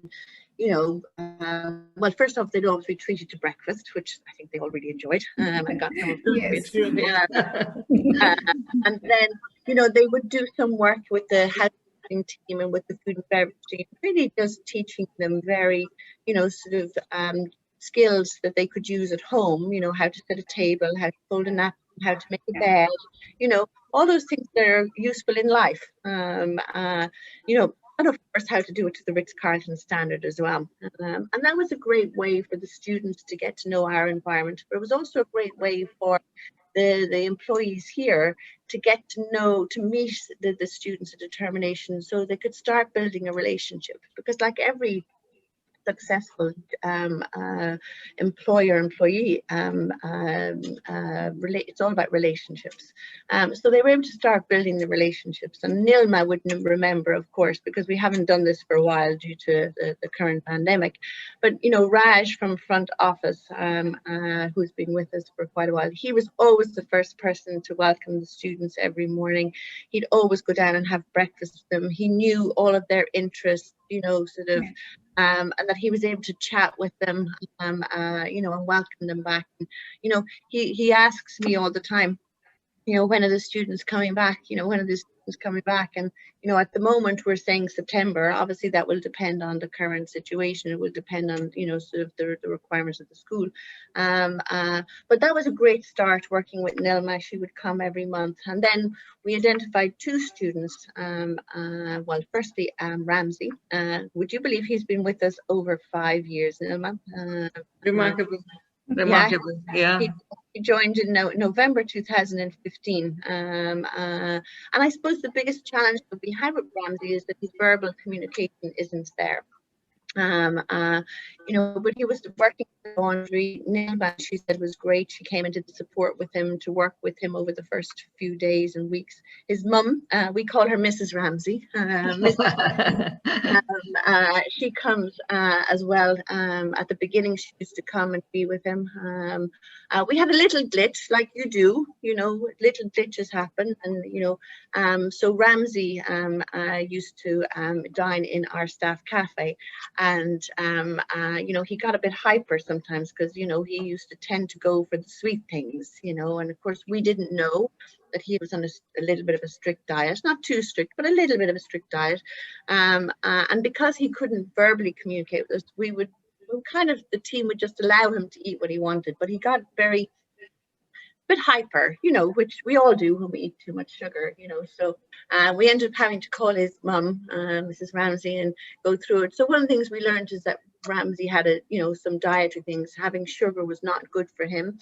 Well, first off, they'd always be treated to breakfast, which I think they all really enjoyed, and got some of them. Yes. And then, they would do some work with the housekeeping team and with the food and beverage team, really just teaching them very, sort of skills that they could use at home, how to set a table, how to fold a napkin, how to make a bed, all those things that are useful in life. And of course, how to do it to the Ritz-Carlton standard as well. And that was a great way for the students to get to know our environment, but it was also a great way for the employees here to get to meet the students of determination, so they could start building a relationship. Because like every successful employer-employee, it's all about relationships. So they were able to start building the relationships. And Nilma wouldn't remember, of course, because we haven't done this for a while due to the current pandemic. But, Raj from front office, who's been with us for quite a while, he was always the first person to welcome the students every morning. He'd always go down and have breakfast with them. He knew all of their interests, and that he was able to chat with them, and welcome them back. And, he asks me all the time, when are the students coming back? When are the students coming back? And, at the moment we're saying September. Obviously that will depend on the current situation. It will depend on, sort of the requirements of the school. But that was a great start working with Nilma. She would come every month. And then we identified 2 students. Well, firstly, Ramsey. Would you believe he's been with us over 5 years, Nilma? Remarkable. Remarkable, yeah. He joined in November 2015. And I suppose the biggest challenge that we had with Ramsey is that his verbal communication isn't there. But he was working in laundry. Nilma, she said, was great. She came and did the support with him, to work with him over the first few days and weeks. His mum, we call her Mrs. Ramsey. She comes as well. At the beginning, she used to come and be with him. We had a little glitch, like you do, little glitches happen. And, so Ramsey used to dine in our staff cafe. And, he got a bit hyper sometimes because, he used to tend to go for the sweet things, and of course we didn't know that he was on a little bit of a strict diet, not too strict, but a little bit of a strict diet. And because he couldn't verbally communicate with us, the team would just allow him to eat what he wanted, but he got very bit hyper, which we all do when we eat too much sugar, so we ended up having to call his mum, Mrs. Ramsey, and go through it. So one of the things we learned is that Ramsey had some dietary things. Having sugar was not good for him,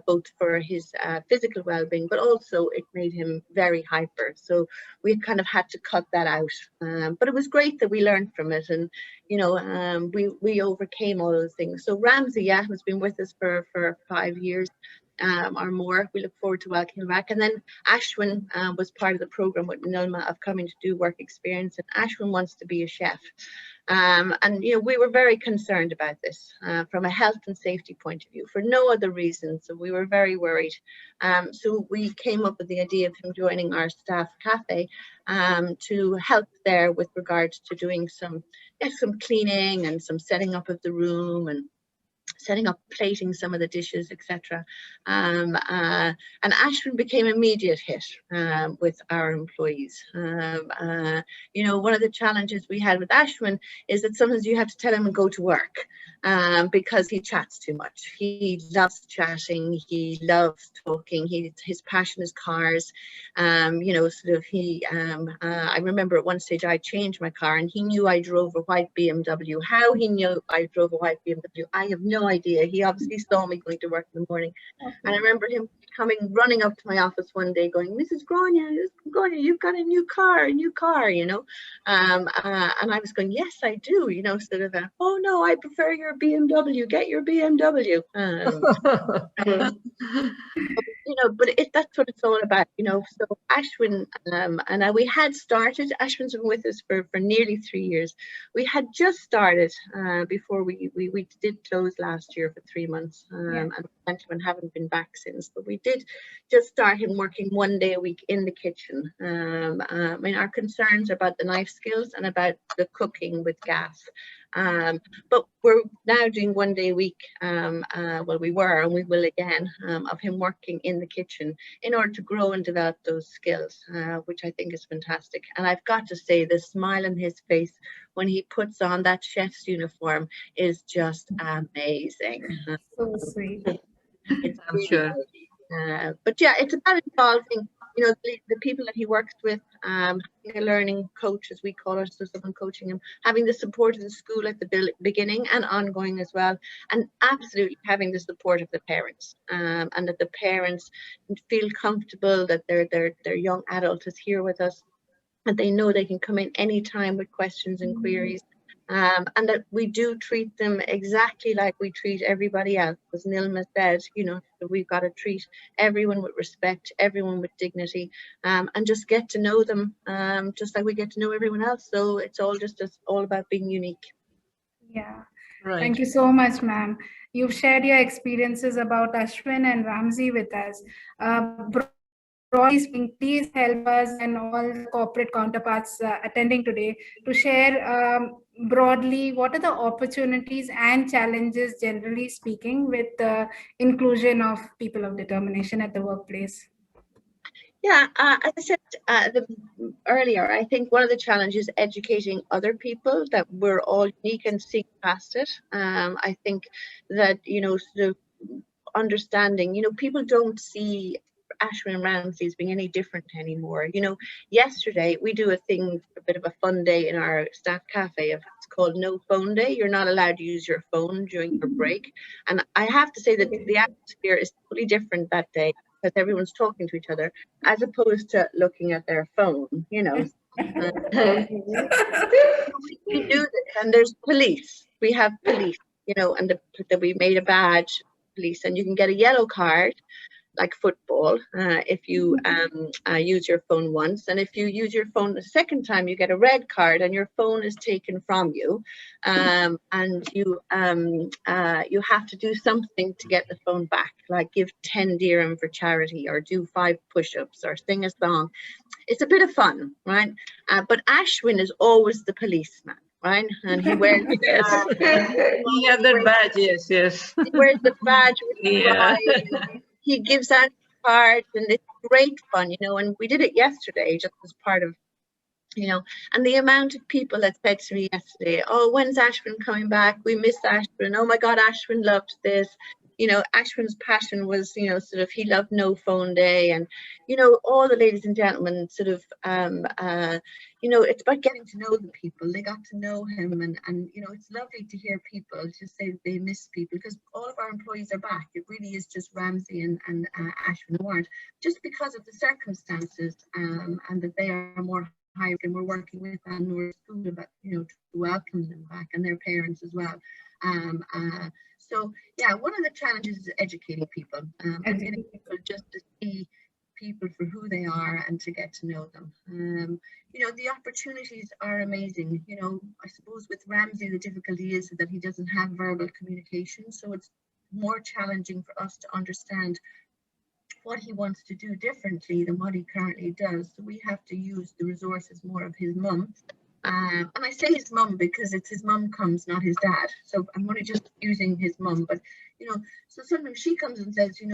both for his physical well-being, but also it made him very hyper. So we kind of had to cut that out. But it was great that we learned from it, and we overcame all those things. So Ramsey, yeah, has been with us for 5 years. Or more. We look forward to welcoming him back. And then Ashwin was part of the program with Nilma of coming to do work experience, and Ashwin wants to be a chef. And we were very concerned about this from a health and safety point of view, for no other reason. So we were very worried. So we came up with the idea of him joining our staff cafe to help there with regards to doing some cleaning and some setting up of the room and setting up plating some of the dishes, etc. And Ashwin became an immediate hit with our employees. One of the challenges we had with Ashwin is that sometimes you have to tell him to go to work because he chats too much. He loves chatting, he loves talking, his passion is cars. I remember at one stage I changed my car and he knew I drove a white BMW. How he knew I drove a white BMW, I have no idea. He obviously saw me going to work in the morning. Okay. And I remember him running up to my office one day going, Mrs. Grania, you've got a new car, and I was going, yes, I do, sort of oh no, I prefer your BMW, get your BMW. But that's what it's all about, So Ashwin, and we had started, Ashwin's been with us for nearly 3 years. We had just started before we did close last year for 3 months, and the gentlemen haven't been back since, but we did just start him working 1 day a week in the kitchen. Our concerns are about the knife skills and about the cooking with gas. But we're now doing 1 day a week, we were and we will again, of him working in the kitchen in order to grow and develop those skills, which I think is fantastic. And I've got to say, the smile on his face when he puts on that chef's uniform is just amazing. So sweet. It's I'm sure. But yeah, it's about involving the people that he works with, having a learning coach, as we call it, so someone coaching him, having the support of the school at the beginning and ongoing as well, and absolutely having the support of the parents, and that the parents feel comfortable that their young adult is here with us, and they know they can come in anytime with questions and queries. And that we do treat them exactly like we treat everybody else. As Nilma said, that we've got to treat everyone with respect, everyone with dignity, and just get to know them just like we get to know everyone else. So it's all about being unique. Yeah. Right. Thank you so much, ma'am. You've shared your experiences about Ashwin and Ramsey with us. Broadly speaking, please help us and all the corporate counterparts attending today to share broadly what are the opportunities and challenges, generally speaking, with the inclusion of people of determination at the workplace. Yeah, as I said earlier, I think one of the challenges is educating other people that we're all unique and seeing past it. I think that, sort of understanding, people don't see Ashwin and Ramsey as being any different anymore. Yesterday we do a bit of a fun day in our staff cafe. It's called No Phone Day. You're not allowed to use your phone during your break. And I have to say that the atmosphere is totally different that day, because everyone's talking to each other as opposed to looking at their phone, We do this, and there's police. We have police, and that we made a badge, police, and you can get a yellow card, like football, if you use your phone once, and if you use your phone the second time, you get a red card, and your phone is taken from you, and you have to do something to get the phone back, like give 10 dirham for charity, or do 5 push-ups, or sing a song. It's a bit of fun, right? But Ashwin is always the policeman, right? And he wears He had that badge, yes. He wears the badge with the pride. He gives out cards, and it's great fun, and we did it yesterday just as part of, and the amount of people that said to me yesterday, oh, when's Ashwin coming back? We miss Ashwin. Oh my God, Ashwin loved this. Ashwin's passion was, sort of, he loved No Phone Day, and, all the ladies and gentlemen sort of, it's about getting to know the people. They got to know him, and it's lovely to hear people just say that they miss people, because all of our employees are back. It really is just Ramsey and Ashwin who aren't, just because of the circumstances, and that they are more high, and we're working with Noor School about, to welcome them back, and their parents as well. So yeah, one of the challenges is educating people, and getting people just to see people for who they are and to get to know them. The opportunities are amazing. I suppose with Ramsey, the difficulty is that he doesn't have verbal communication, so it's more challenging for us to understand what he wants to do differently than what he currently does. So we have to use the resources more of his mum. And I say his mum because it's his mum comes, not his dad. So I'm only just using his mum, but so sometimes she comes and says, I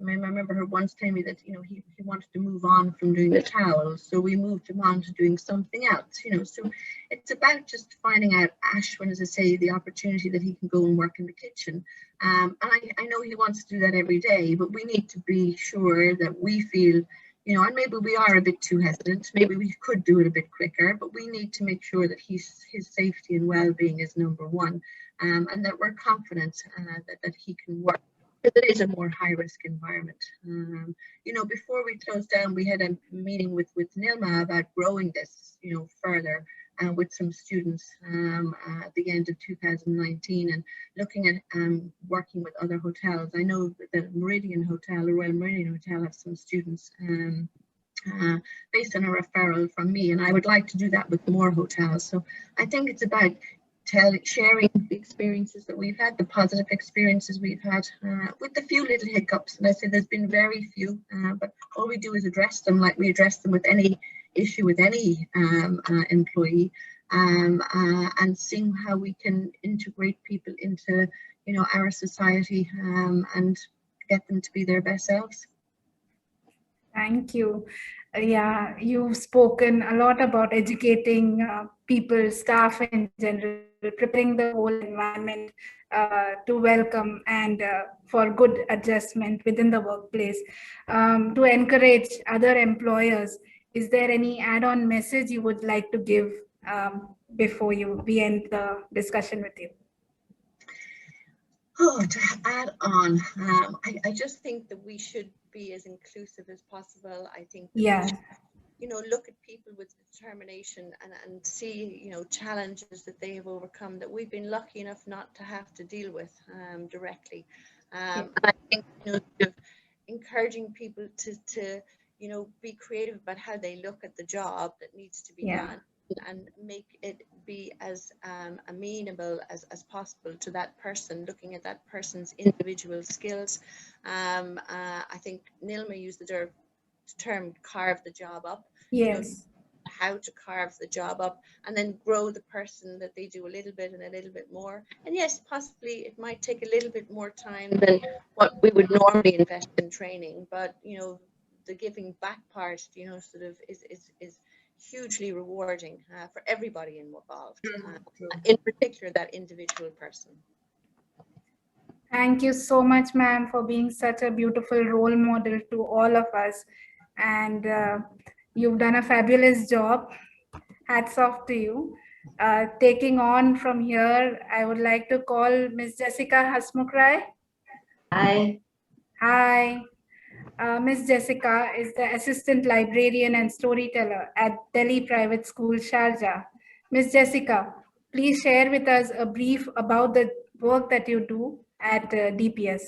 remember her once telling me that, he wanted to move on from doing the towels. So we moved him on to doing something else, so it's about just finding out Ashwin, as I say, the opportunity that he can go and work in the kitchen. And I know he wants to do that every day, but we need to be sure that we feel, and maybe we are a bit too hesitant. Maybe we could do it a bit quicker, but we need to make sure that his safety and well-being is number one, and that we're confident that he can work, because it is a more high-risk environment. Before we closed down, we had a meeting with Nilma about growing this, further, with some students at the end of 2019, and looking at working with other hotels. I know that the Meridian Hotel, the Royal Meridian Hotel, have some students based on a referral from me, and I would like to do that with more hotels. So I think it's about sharing the experiences that we've had, the positive experiences we've had, with a few little hiccups. And I say there's been very few, but all we do is address them like we address them with any issue with any employee, and seeing how we can integrate people into our society, and get them to be their best selves. Thank you. Yeah, you've spoken a lot about educating people, staff in general, preparing the whole environment to welcome and for good adjustment within the workplace, to encourage other employers. Is there any add-on message you would like to give before we end the discussion with you? Oh, to add on, I just think that we should be as inclusive as possible. I think that we should, look at people with determination and see, challenges that they have overcome that we've been lucky enough not to have to deal with directly. And I think, encouraging people to be creative about how they look at the job that needs to be done, and make it be as amenable as possible to that person, looking at that person's individual skills. I think Nilma used the term carve the job up. Yes. How to carve the job up, and then grow the person that they do a little bit and a little bit more. And yes, possibly it might take a little bit more time than what we would normally invest in training, but the giving back part, sort of is hugely rewarding for everybody involved, in particular that individual person. Thank you so much, ma'am, for being such a beautiful role model to all of us. And you've done a fabulous job. Hats off to you. Taking on from here, I would like to call Ms. Jessica Hasmukrai. Hi. Hi. Ms. Jessica is the Assistant Librarian and Storyteller at Delhi Private School, Sharjah. Ms. Jessica, please share with us a brief about the work that you do at DPS.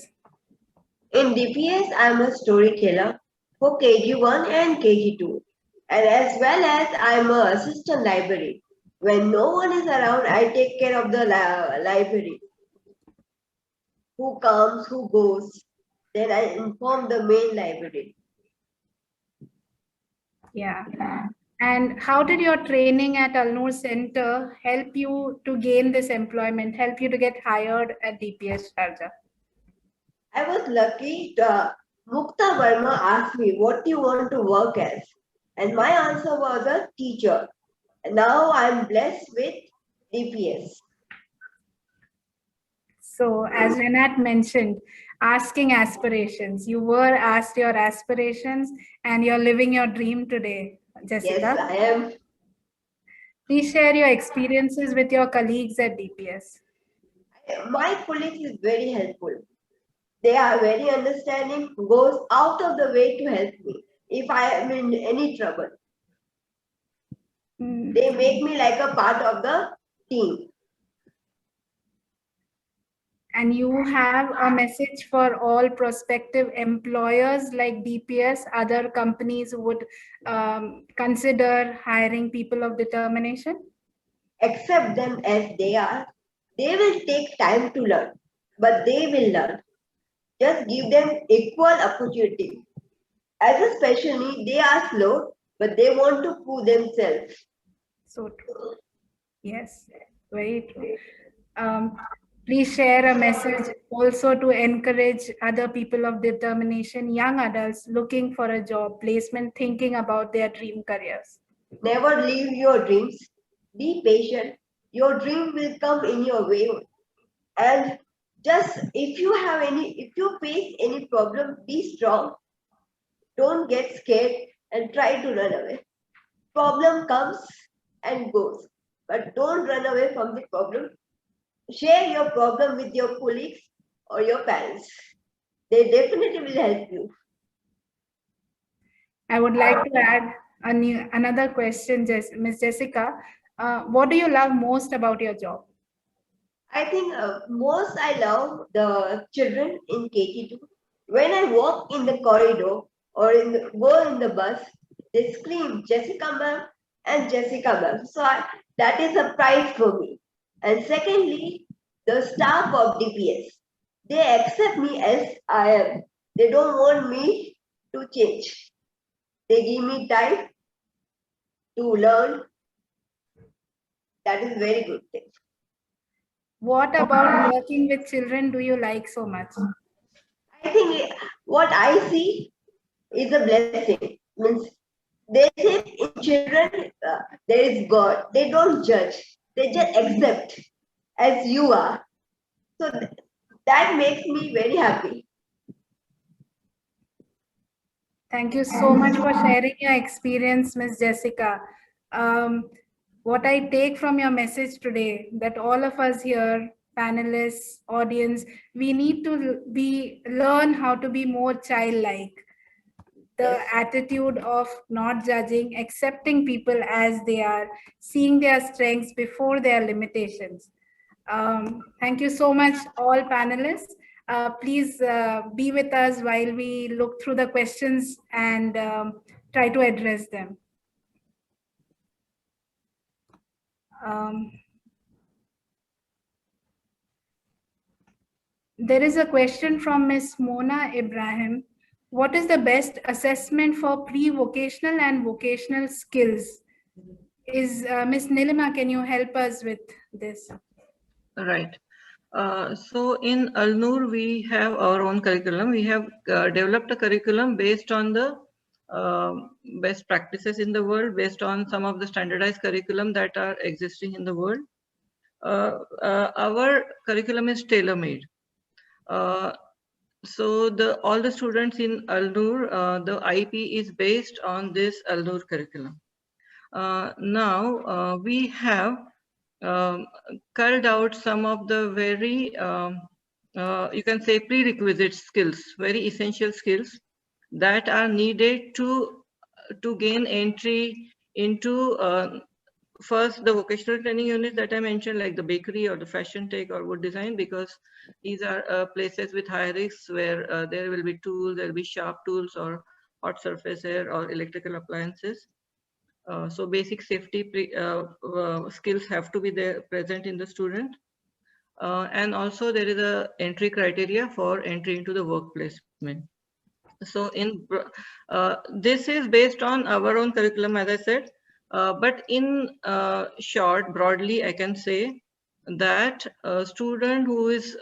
In DPS, I'm a storyteller for KG1 and KG2. And as well as I'm an assistant library. When no one is around, I take care of the library. Who comes, who goes. Then I inform the main library. Yeah. And how did your training at Al-Noor Center help you to gain this employment, help you to get hired at DPS Sharjah? I was lucky. Mukta Verma asked me, what do you want to work as? And my answer was a teacher. And now I'm blessed with DPS. So as Renat mentioned, asking aspirations. You were asked your aspirations and you're living your dream today, Yes, Jessica. I am. Please share your experiences with your colleagues at DPS. My colleagues is very helpful. They are very understanding, goes out of the way to help me if I am in any trouble. They make me like a part of the team. And you have a message for all prospective employers like DPS, other companies who would consider hiring people of determination? Accept them as they are. They will take time to learn, but they will learn. Just give them equal opportunity. As a special need, they are slow, but they want to prove themselves. So true. Yes, very true. Please share a message also to encourage other people of determination, young adults looking for a job, placement, thinking about their dream careers. Never leave your dreams. Be patient. Your dream will come in your way. And just if you face any problem, be strong. Don't get scared and try to run away. Problem comes and goes, but don't run away from the problem. Share your problem with your colleagues or your parents. They definitely will help you. I would like to add another question, Ms. Jessica. What do you love most about your job? I think most I love the children in KT2. When I walk in the corridor or go in the bus, they scream Jessica ma'am and Jessica ma'am. So that is a pride for me. And secondly, the staff of DPS, they accept me as I am. They don't want me to change. They give me time to learn. That is very good thing. What about working with children do you like so much? I think what I see is a blessing. Means they say in children there is God. They don't judge. They just accept as you are. So that makes me very happy. Thank you so much for sharing your experience, Ms. Jessica. What I take from your message today, that all of us here, panelists, audience, we need to learn how to be more childlike. The Yes. attitude of not judging, accepting people as they are, seeing their strengths before their limitations. Thank you so much, all panelists. Please be with us while we look through the questions and try to address them. There is a question from Ms. Mona Ibrahim. What is the best assessment for pre-vocational and vocational skills? Ms. Nilima, can you help us with this? Right. So in Alnoor, we have our own curriculum. We have developed a curriculum based on the best practices in the world, based on some of the standardized curriculum that are existing in the world. Our curriculum is tailor-made. So all the students in Alnoor, the IP is based on this Alnoor curriculum. Now we have culled out some of the very, you can say, prerequisite skills, very essential skills that are needed to gain entry into first the vocational training units that I mentioned, like the bakery or the fashion tech or wood design, because these are places with high risks where there will be tools, there will be sharp tools or hot surface air or electrical appliances. So basic safety skills have to be there present in the student. And also there is a entry criteria for entry into the work placement. So this is based on our own curriculum, as I said, but in short, broadly, I can say that a student who is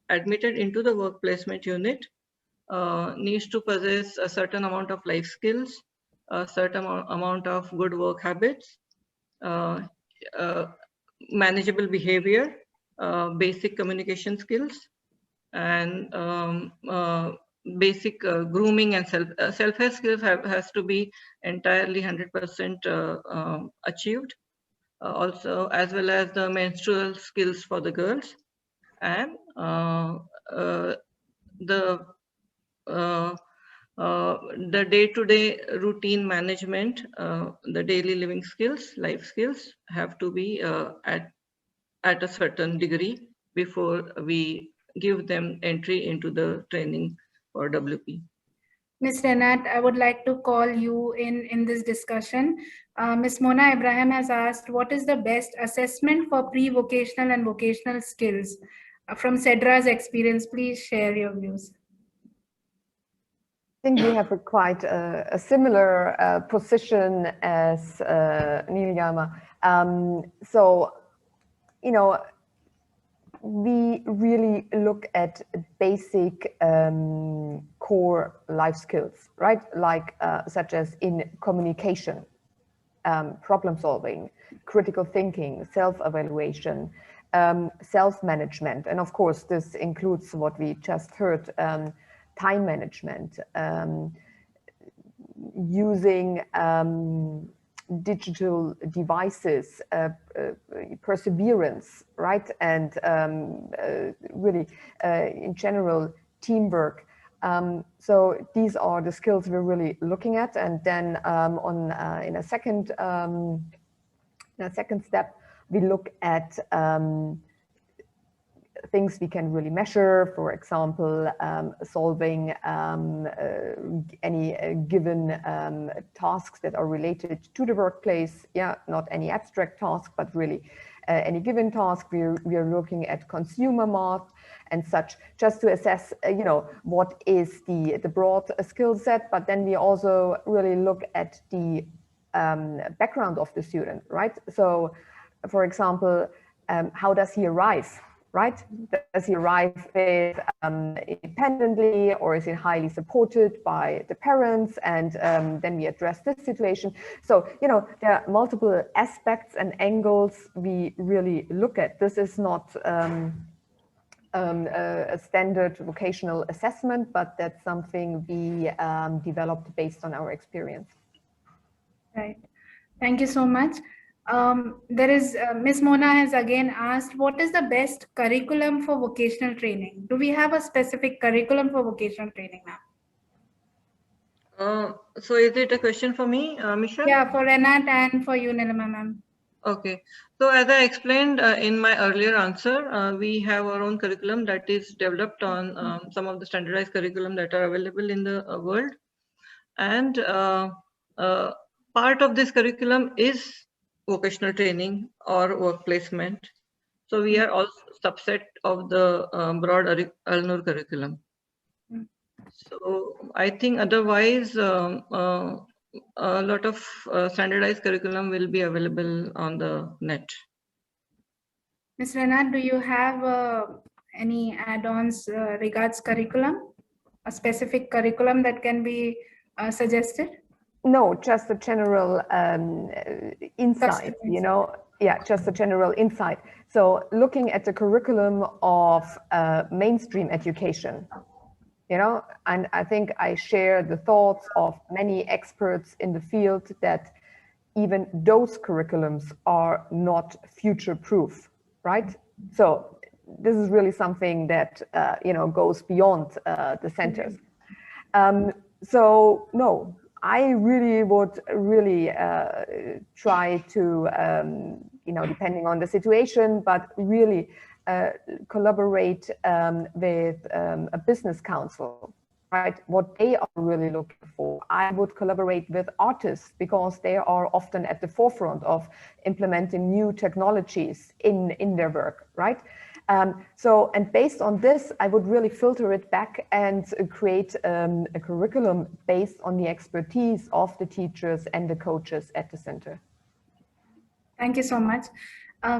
admitted into the work placement unit needs to possess a certain amount of life skills, a certain amount of good work habits, manageable behavior, basic communication skills, and basic grooming and self-help skills has to be entirely 100% achieved. Also, as well as the menstrual skills for the girls, and the day-to-day routine management, the daily living skills, life skills have to be at a certain degree before we give them entry into the training for WP. Ms. Renat, I would like to call you in this discussion. Ms. Mona Ibrahim has asked, what is the best assessment for pre-vocational and vocational skills? From CEDRA's experience, please share your views. I think we have quite a similar position as Nilgama. So, you know, we really look at basic core life skills, right? Like such as in communication, problem solving, critical thinking, self-evaluation, self-management. And of course, this includes what we just heard, time management, using digital devices, perseverance, right? And really, in general, teamwork. So these are the skills we're really looking at. And then in a second step, we look at things we can really measure, for example, solving any given tasks that are related to the workplace. Yeah, not any abstract task, but really any given task. We are looking at consumer math and such, just to assess, you know, what is the broad skill set. But then we also really look at the background of the student, right? So, for example, how does he arrive? Right? Does he arrive with independently, or is he highly supported by the parents? And then we address this situation. So, you know, there are multiple aspects and angles we really look at. This is not a standard vocational assessment, but that's something we developed based on our experience. Right. Thank you so much. There is Ms. Mona has again asked, what is the best curriculum for vocational training? Do we have a specific curriculum for vocational training now? So is it a question for me, Misha? Yeah, for Renat and for you, Nilima ma'am. Okay. So as I explained in my earlier answer, we have our own curriculum that is developed on some of the standardized curriculum that are available in the world. And part of this curriculum is vocational training or work placement. So we are also subset of the broad Al-Noor curriculum. So I think otherwise a lot of standardized curriculum will be available on the net. Ms. Renat, do you have any add-ons regards curriculum? A specific curriculum that can be suggested? No, just a general insight, you know, yeah, just a general insight. So looking at the curriculum of mainstream education, you know, and I think I share the thoughts of many experts in the field that even those curriculums are not future-proof, right? So this is really something that, you know, goes beyond the centers. So no, I really would try to, you know, depending on the situation, but really collaborate with a business council, right? What they are really looking for. I would collaborate with artists because they are often at the forefront of implementing new technologies in their work, right? So, and based on this, I would really filter it back and create a curriculum based on the expertise of the teachers and the coaches at the center. Thank you so much.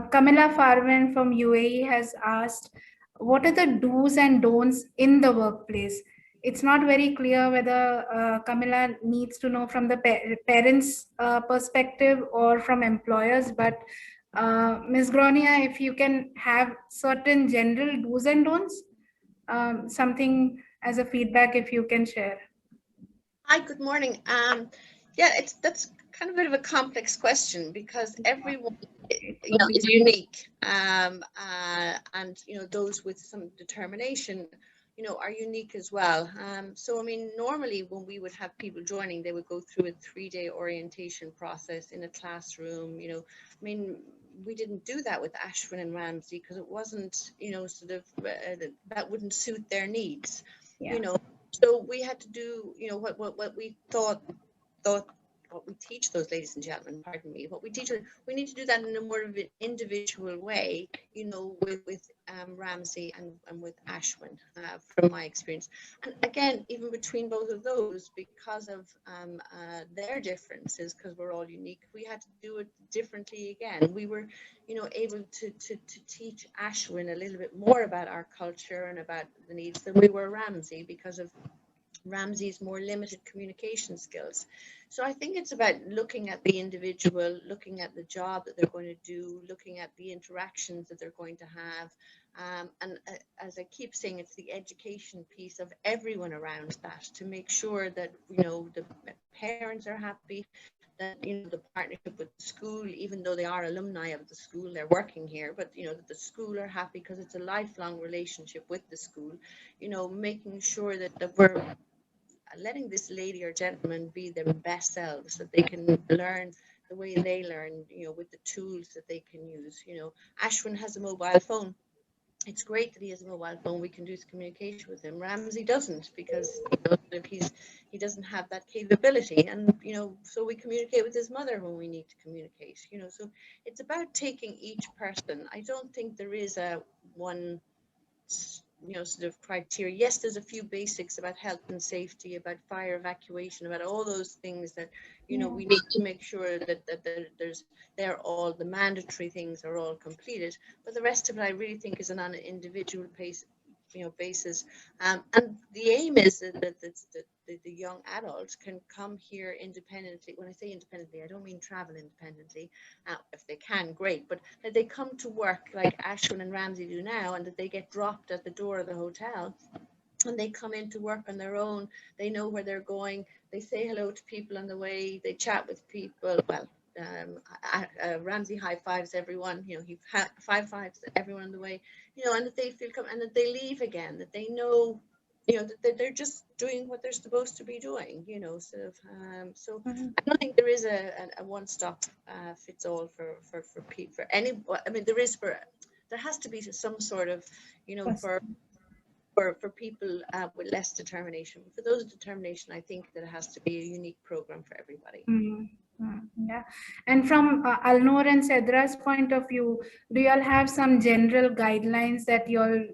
Camilla Farman from UAE has asked, what are the do's and don'ts in the workplace? It's not very clear whether Camilla needs to know from the parents' perspective or from employers, but Ms. Gronia, if you can have certain general do's and don'ts, something as a feedback, if you can share. Hi, good morning. Yeah, that's kind of a bit of a complex question because everyone, is unique, and those with some determination, are unique as well. So I mean, normally when we would have people joining, they would go through a 3-day orientation process in a classroom. I mean, we didn't do that with Ashwin and Ramsey because it wasn't, sort of that wouldn't suit their needs. Yeah. So we had to do, what we thought what we teach those ladies and gentlemen, pardon me, what we teach, we need to do that in a more of an individual way, with Ramsey and with Ashwin, from my experience. And again, even between both of those, because of their differences, because we're all unique, we had to do it differently again. We were, able to teach Ashwin a little bit more about our culture and about the needs than we were Ramsey, because of Ramsey's more limited communication skills. So I think it's about looking at the individual, looking at the job that they're going to do, looking at the interactions that they're going to have. And as I keep saying, it's the education piece of everyone around that to make sure that, the parents are happy, that, the partnership with the school, even though they are alumni of the school, they're working here, but, that the school are happy because it's a lifelong relationship with the school, making sure that we're letting this lady or gentleman be their best selves, so that they can learn the way they learn, with the tools that they can use. Ashwin has a mobile phone. It's great that he has a mobile phone. We can do communication with him. Ramsey doesn't, because he doesn't have that capability, and so we communicate with his mother when we need to communicate. So it's about taking each person. I don't think there is a one sort of criteria. Yes, there's a few basics about health and safety, about fire evacuation, about all those things that we need to make sure that they're all, the mandatory things are all completed. But the rest of it, I really think, is on an individual basis. And the aim is that the young adults can come here independently. When I say independently, I don't mean travel independently. If they can, great, but that they come to work like Ashwin and Ramsey do now, and that they get dropped at the door of the hotel, and they come in to work on their own. They know where they're going. They say hello to people on the way. They chat with people. Well, Ramsey high fives everyone. He five fives everyone on the way. And that they feel and that they leave again. That they know, that they're just doing what they're supposed to be doing. Sort of. So I don't think there is a one-stop fits all for any. I mean, there has to be some sort of, for people with less determination. For those with determination, I think that it has to be a unique program for everybody. Yeah. And from Alnoor and Sedra's point of view, do you all have some general guidelines that you all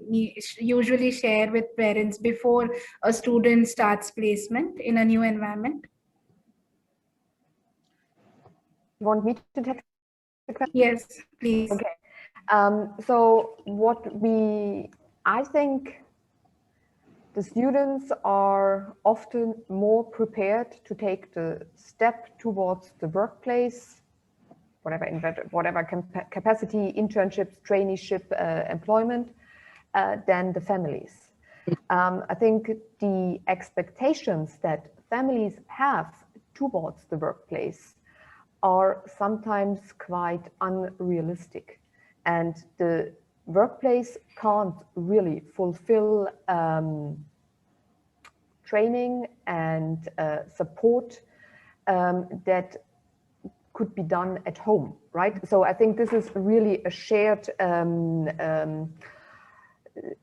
usually share with parents before a student starts placement in a new environment? You want me to take the question? Yes, please. Okay. So I think the students are often more prepared to take the step towards the workplace, whatever capacity, internships, traineeship, employment, than the families. I think the expectations that families have towards the workplace are sometimes quite unrealistic, and the workplace can't really fulfill training and support that could be done at home, right? So I think this is really a shared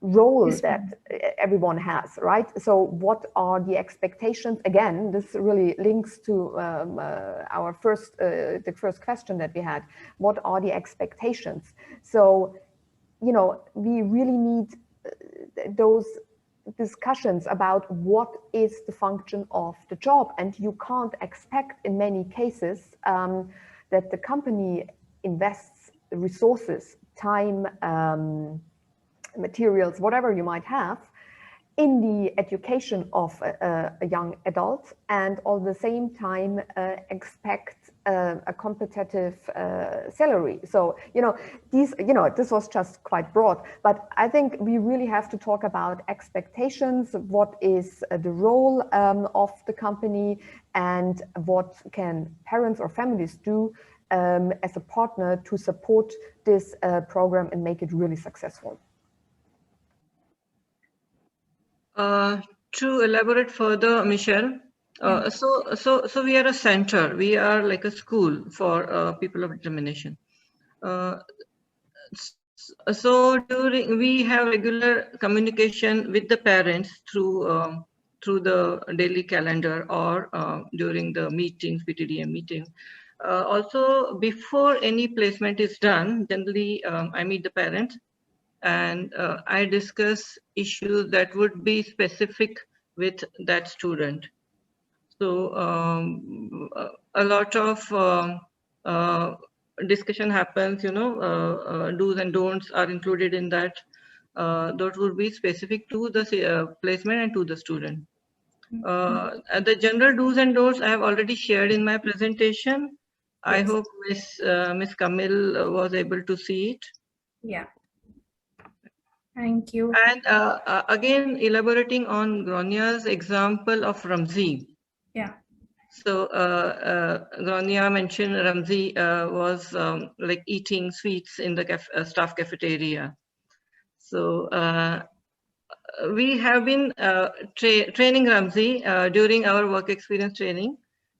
role that everyone has, right? So what are the expectations? Again, this really links to our the first question that we had. What are the expectations? So, we really need those discussions about what is the function of the job, and you can't expect in many cases that the company invests resources, time, materials, whatever you might have, in the education of a young adult, and at the same time expect a competitive salary. So, this was just quite broad, but I think we really have to talk about expectations. What is the role of the company, and what can parents or families do as a partner to support this program and make it really successful? To elaborate further, Michelle, so we are a center. We are like a school for people of determination. So we have regular communication with the parents through the daily calendar or during the meetings, PTDM meetings. Also, before any placement is done, generally I meet the parents and I discuss issues that would be specific with that student. So a lot of discussion happens, do's and don'ts are included in that. Those would be specific to the placement and to the student. The general do's and don'ts I have already shared in my presentation. Yes. I hope Miss Camille was able to see it. Yeah. Thank you. And again, elaborating on Gronia's example of Ramzi. Yeah. So Gronia mentioned Ramzi was like eating sweets in the staff cafeteria. So we have been training Ramzi during our work experience training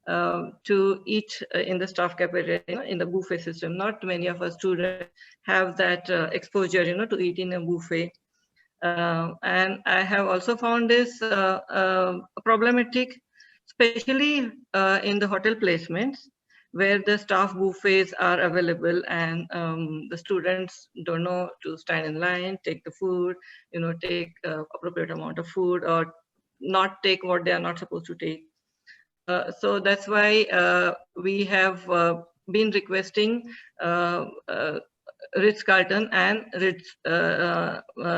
to eat in the staff cafeteria, in the buffet system. Not many of our students have that exposure, to eat in a buffet. And I have also found this problematic, especially in the hotel placements, where the staff buffets are available and the students don't know to stand in line, take the food, take appropriate amount of food, or not take what they are not supposed to take. So that's why we have been requesting Ritz-Carlton and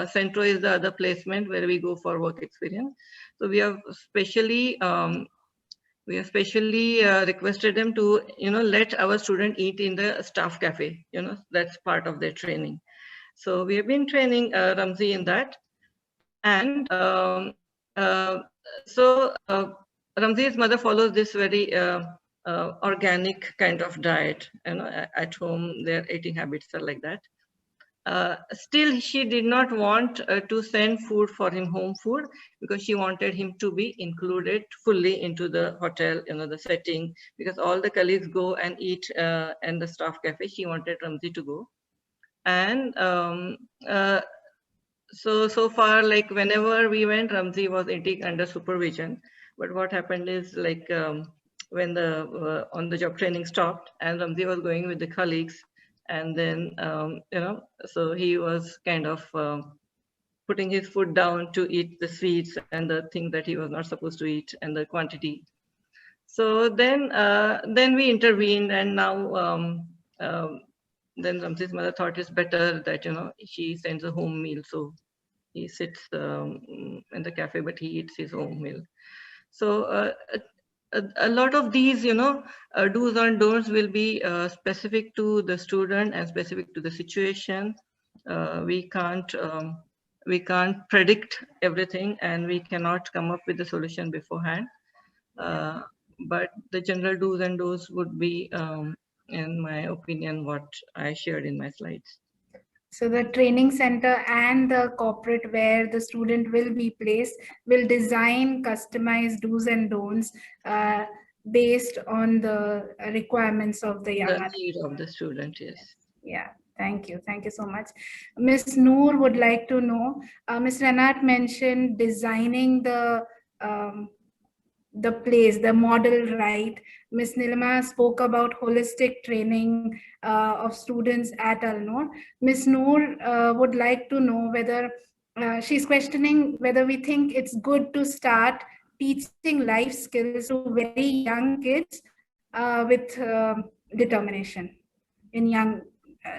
Centro is the other placement where we go for work experience. So we have specially requested them to let our student eat in the staff cafe. That's part of their training. So we have been training Ramzi in that, and Ramzi's mother follows this very organic kind of diet. At home their eating habits are like that. Still, she did not want to send food for him, home food, because she wanted him to be included fully into the hotel, the setting, because all the colleagues go and eat in the staff cafe. She wanted Ramzi to go. And so far, like whenever we went, Ramzi was eating under supervision. But what happened is, like when the on-the-job training stopped and Ramzi was going with the colleagues, and then so he was kind of putting his foot down to eat the sweets and the thing that he was not supposed to eat and the quantity. So then we intervened, and now then Ramzi's mother thought it's better that she sends a home meal. So he sits in the cafe, but he eats his own meal. So a lot of these, do's and don'ts will be specific to the student and specific to the situation. We can't predict everything, and we cannot come up with a solution beforehand. But the general do's and don'ts would be, in my opinion, what I shared in my slides. So the training center and the corporate where the student will be placed will design customized do's and don'ts based on the requirements of the young adult. The need of the student, yes. Yeah, thank you. Thank you so much. Ms. Noor would like to know, Ms. Renat mentioned designing the place, the model, right? Ms. Nilima spoke about holistic training of students at Al-Noor. Ms. Noor would like to know whether, she's questioning whether we think it's good to start teaching life skills to very young kids with determination in young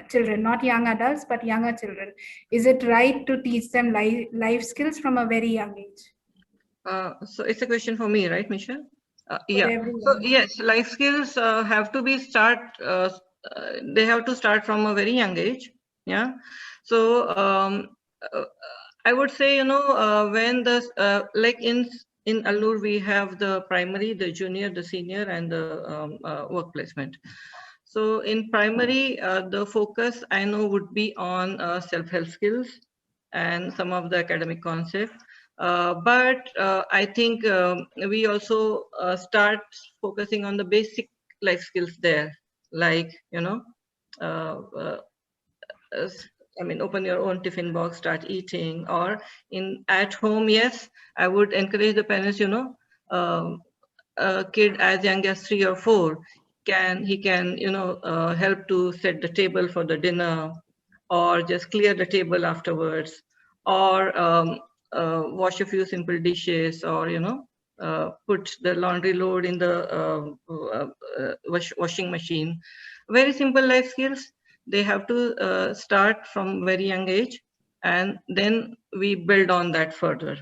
children, not young adults, but younger children? Is it right to teach them life skills from a very young age? So it's a question for me, right, Michelle? For Yeah. So everyone. yes, life skills have to be they have to start from a very young age. Yeah. So uh, I would say, when like in Allur we have the primary, the junior, the senior, and the work placement. So in primary, the focus I know would be on self-help skills and some of the academic concepts. But I think we also start focusing on the basic life skills there, like, uh, uh, open your own tiffin box, start eating, or at home. Yes, I would encourage the parents, um, a kid as young as 3 or 4 can help to set the table for the dinner, or just clear the table afterwards, or wash a few simple dishes, or put the laundry load in the washing machine. Very simple life skills. They have to start from very young age, and then we build on that further.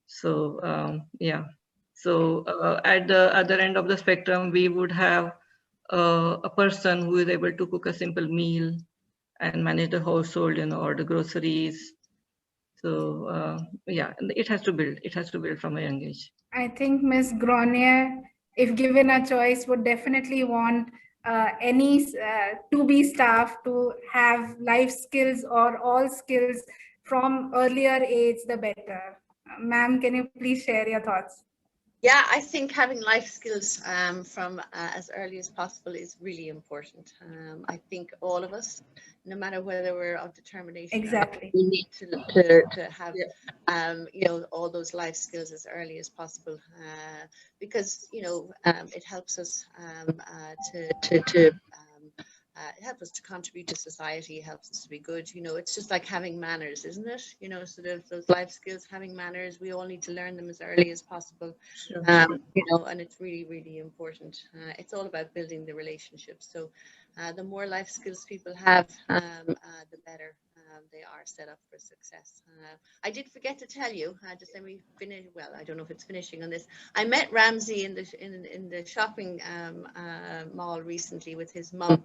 So yeah. So at the other end of the spectrum, we would have a person who is able to cook a simple meal and manage the household, or the groceries. So yeah, it has to build. It has to build from a young age. I think Ms. Grenier, if given a choice, would definitely want any to-be staff to have life skills or all skills from earlier age, the better. Ma'am, can you please share your thoughts? Yeah, I think having life skills from as early as possible is really important. I think all of us, no matter whether we're of determination or not, Exactly. we need to have all those life skills as early as possible, because it helps us it helps us to contribute to society, helps us to be good. It's just like having manners, isn't it? So those life skills, having manners, we all need to learn them as early as possible. Sure. And it's really, really important. It's all about building the relationships. So the more life skills people have, the better they are set up for success. I did forget to tell you, just let me finish. Well, I don't know if it's finishing on this. I met Ramsey in the shopping mall recently with his mum,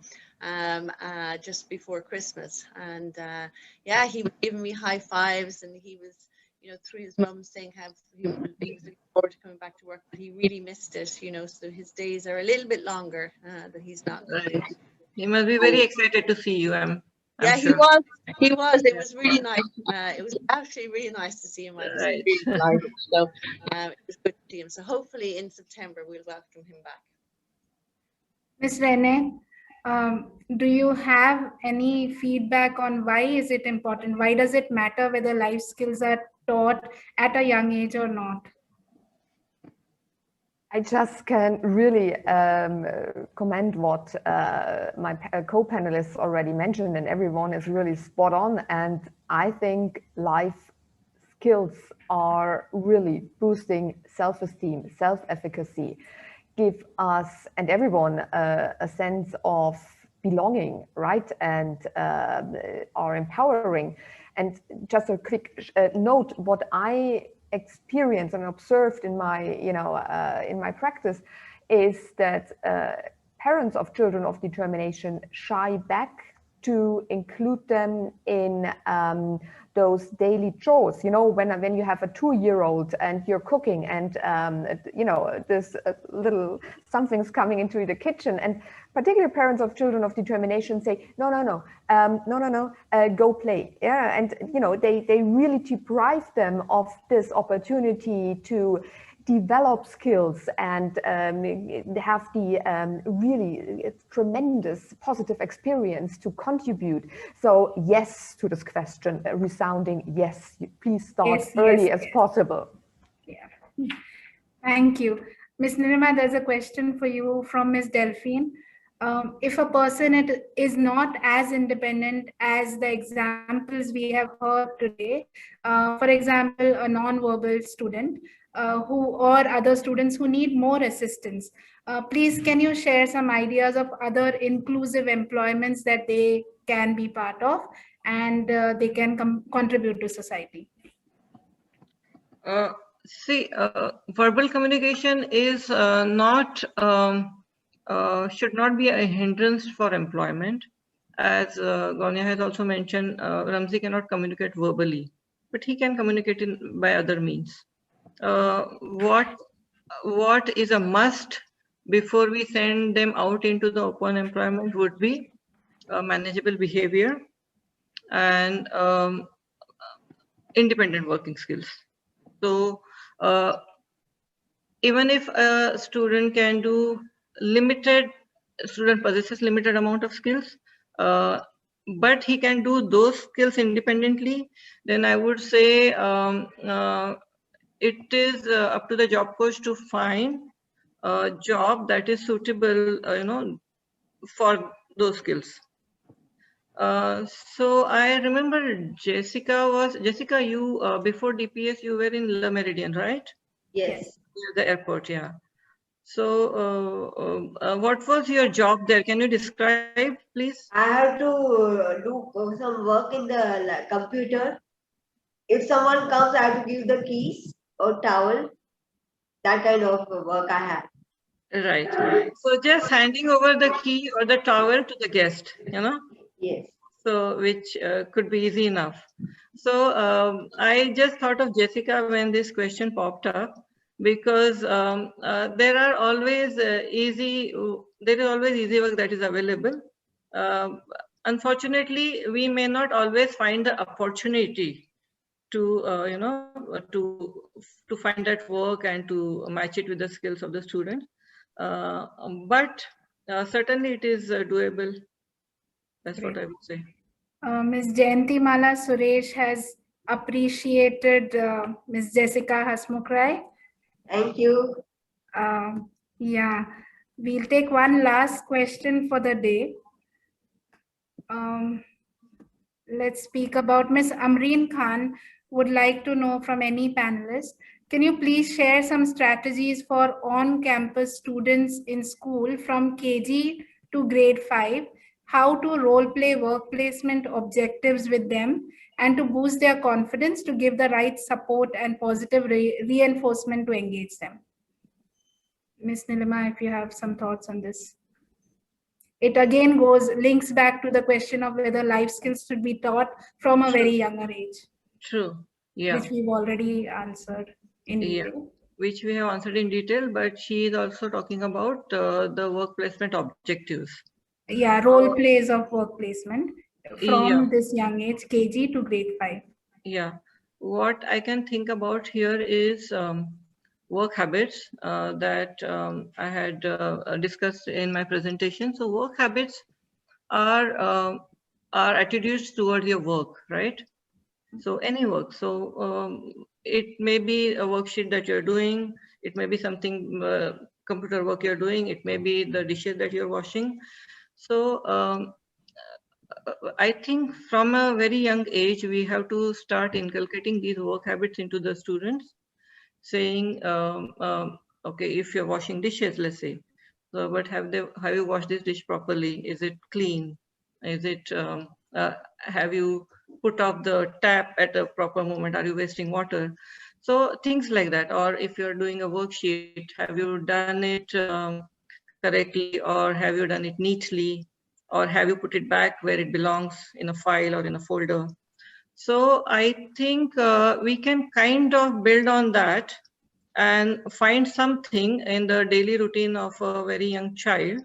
just before Christmas, and yeah, he was giving me high fives, and he was, through his mum, saying how he was looking forward to coming back to work, but he really missed it. So his days are a little bit longer that he's not. Right. He must be very excited to see you. I'm Yeah, sure. he was. It was really nice. It was actually really nice to see him. I was Right. really delighted. So it was good to see him. So hopefully in September we'll welcome him back. Ms. Rene, do you have any feedback on why is it important? Why does it matter whether life skills are taught at a young age or not? I just can really commend what my co-panelists already mentioned, and everyone is really spot on. And I think life skills are really boosting self-esteem, self-efficacy, give us and everyone a sense of belonging, right? And are empowering. And just a quick note, what I experienced and observed in my, in my practice is that parents of children of determination shy back to include them in those daily chores. When you have a 2-year-old and you're cooking and this little something's coming into the kitchen, and particularly parents of children of determination say, no, go play. Yeah, and they really deprive them of this opportunity to develop skills and have the really tremendous positive experience to contribute. So yes to this question, a resounding yes, please start early as possible. Yeah, thank you. Ms. Nirima, there's a question for you from Ms. Delphine. If a person is not as independent as the examples we have heard today, for example, a non-verbal student, who or other students who need more assistance. Please, can you share some ideas of other inclusive employments that they can be part of and they can contribute to society? See, verbal communication is should not be a hindrance for employment. As Gaunya has also mentioned, Ramzi cannot communicate verbally, but he can communicate by other means. What is a must before we send them out into the open employment would be manageable behavior and independent working skills. So even if a student possesses limited amount of skills, but he can do those skills independently, then I would say it is up to the job coach to find a job that is suitable, for those skills. So I remember Jessica, you before DPS you were in La Meridian, right? Yes. Near the airport, yeah. So what was your job there? Can you describe, please? I have to do some work in the computer. If someone comes, I have to give the keys or towel. That kind of work I have. Right. So just handing over the key or the towel to the guest, Yes. so which could be easy enough. So I just thought of Jessica when this question popped up, because there is always easy work that is available. Unfortunately, we may not always find the opportunity to to find that work and to match it with the skills of the student. But certainly it is doable. That's Great. what I would say. Ms. Jayanti Mala Suresh has appreciated Ms. Jessica Hasmukrai. Thank you. Yeah, we'll take one last question for the day. Let's speak about Ms. Amreen Khan would like to know from any panelist. Can you please share some strategies for on-campus students in school from KG to grade 5, how to role-play work placement objectives with them, and to boost their confidence to give the right support and positive reinforcement to engage them? Ms. Nilima, if you have some thoughts on this. It again links back to the question of whether life skills should be taught from a very younger age. True. Yeah. Which we've already answered in detail. Which we have answered in detail, but she is also talking about the work placement objectives. Yeah, role plays of work placement from this young age, KG to grade 5. Yeah. What I can think about here is work habits that I had discussed in my presentation. So work habits are attitudes towards your work, right? So any work. So it may be a worksheet that you're doing. It may be something computer work you're doing. It may be the dishes that you're washing. So I think from a very young age, we have to start inculcating these work habits into the students, saying, okay, if you're washing dishes, let's say, so, but have you washed this dish properly? Is it clean? Is it, have you put off the tap at a proper moment? Are you wasting water? So things like that. Or if you're doing a worksheet, have you done it correctly, or have you done it neatly? Or have you put it back where it belongs in a file or in a folder? So I think we can kind of build on that and find something in the daily routine of a very young child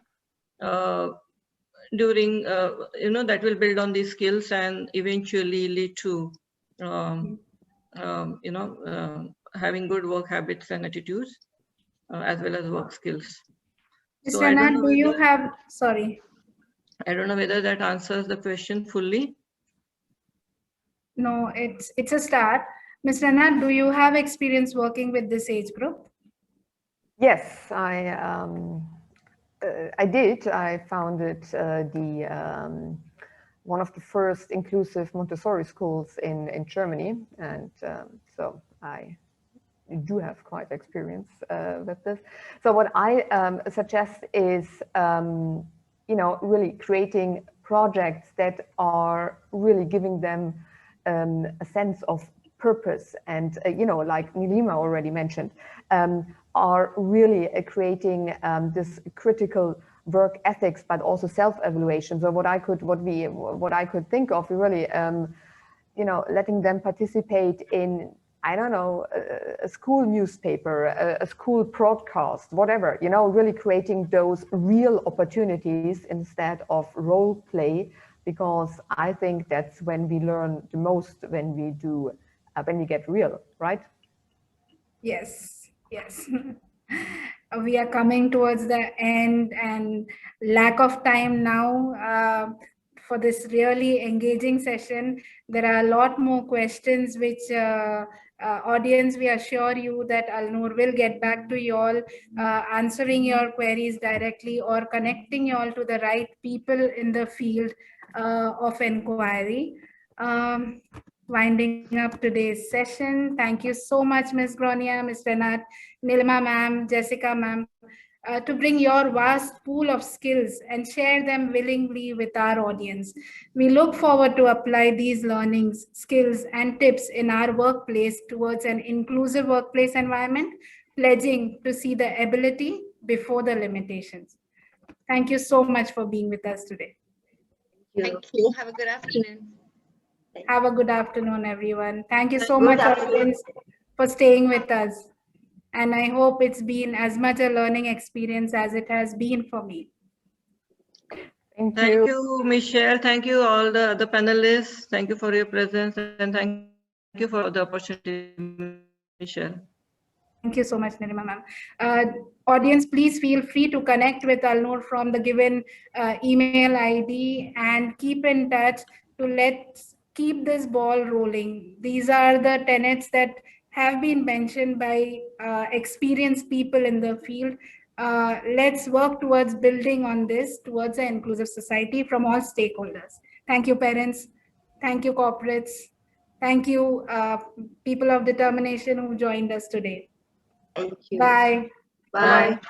during, that will build on these skills and eventually lead to, having good work habits and attitudes as well as work skills. So Mr. Nat, do you have, sorry. I don't know whether that answers the question fully. No, it's a start. Mr. Nat, do you have experience working with this age group? Yes, I did. I founded one of the first inclusive Montessori schools in Germany, and so I do have quite experience with this. So what I suggest is, really creating projects that are really giving them a sense of purpose, and like Nilima already mentioned, are really creating this critical work ethics, but also self-evaluation. So what I could think of really, letting them participate in, I don't know, a school newspaper, a school broadcast, whatever, really creating those real opportunities instead of role play, because I think that's when we learn the most, when we get real, right? Yes, yes. We are coming towards the end and lack of time now for this really engaging session. There are a lot more questions which audience, we assure you that Alnoor will get back to you all, answering your queries directly or connecting you all to the right people in the field of inquiry. Winding up today's session. Thank you so much, Ms. Gronia, Ms. Renat, Nilima ma'am, Jessica ma'am, to bring your vast pool of skills and share them willingly with our audience. We look forward to apply these learnings, skills, and tips in our workplace towards an inclusive workplace environment, pledging to see the ability before the limitations. Thank you so much for being with us today. Thank you. Have a good afternoon. Have a good afternoon, everyone. Thank you so much, audience, for staying with us. And I hope it's been as much a learning experience as it has been for me. Thank you, Michelle. Thank you, all the other panelists. Thank you for your presence, and thank you for the opportunity, Michelle. Thank you so much, Nirima ma'am. Audience, please feel free to connect with Alnoor from the given email ID and keep in touch to let's keep this ball rolling. These are the tenets that have been mentioned by experienced people in the field. Let's work towards building on this, towards an inclusive society from all stakeholders. Thank you, parents. Thank you, corporates. Thank you, people of determination who joined us today. Thank you. Bye. Bye.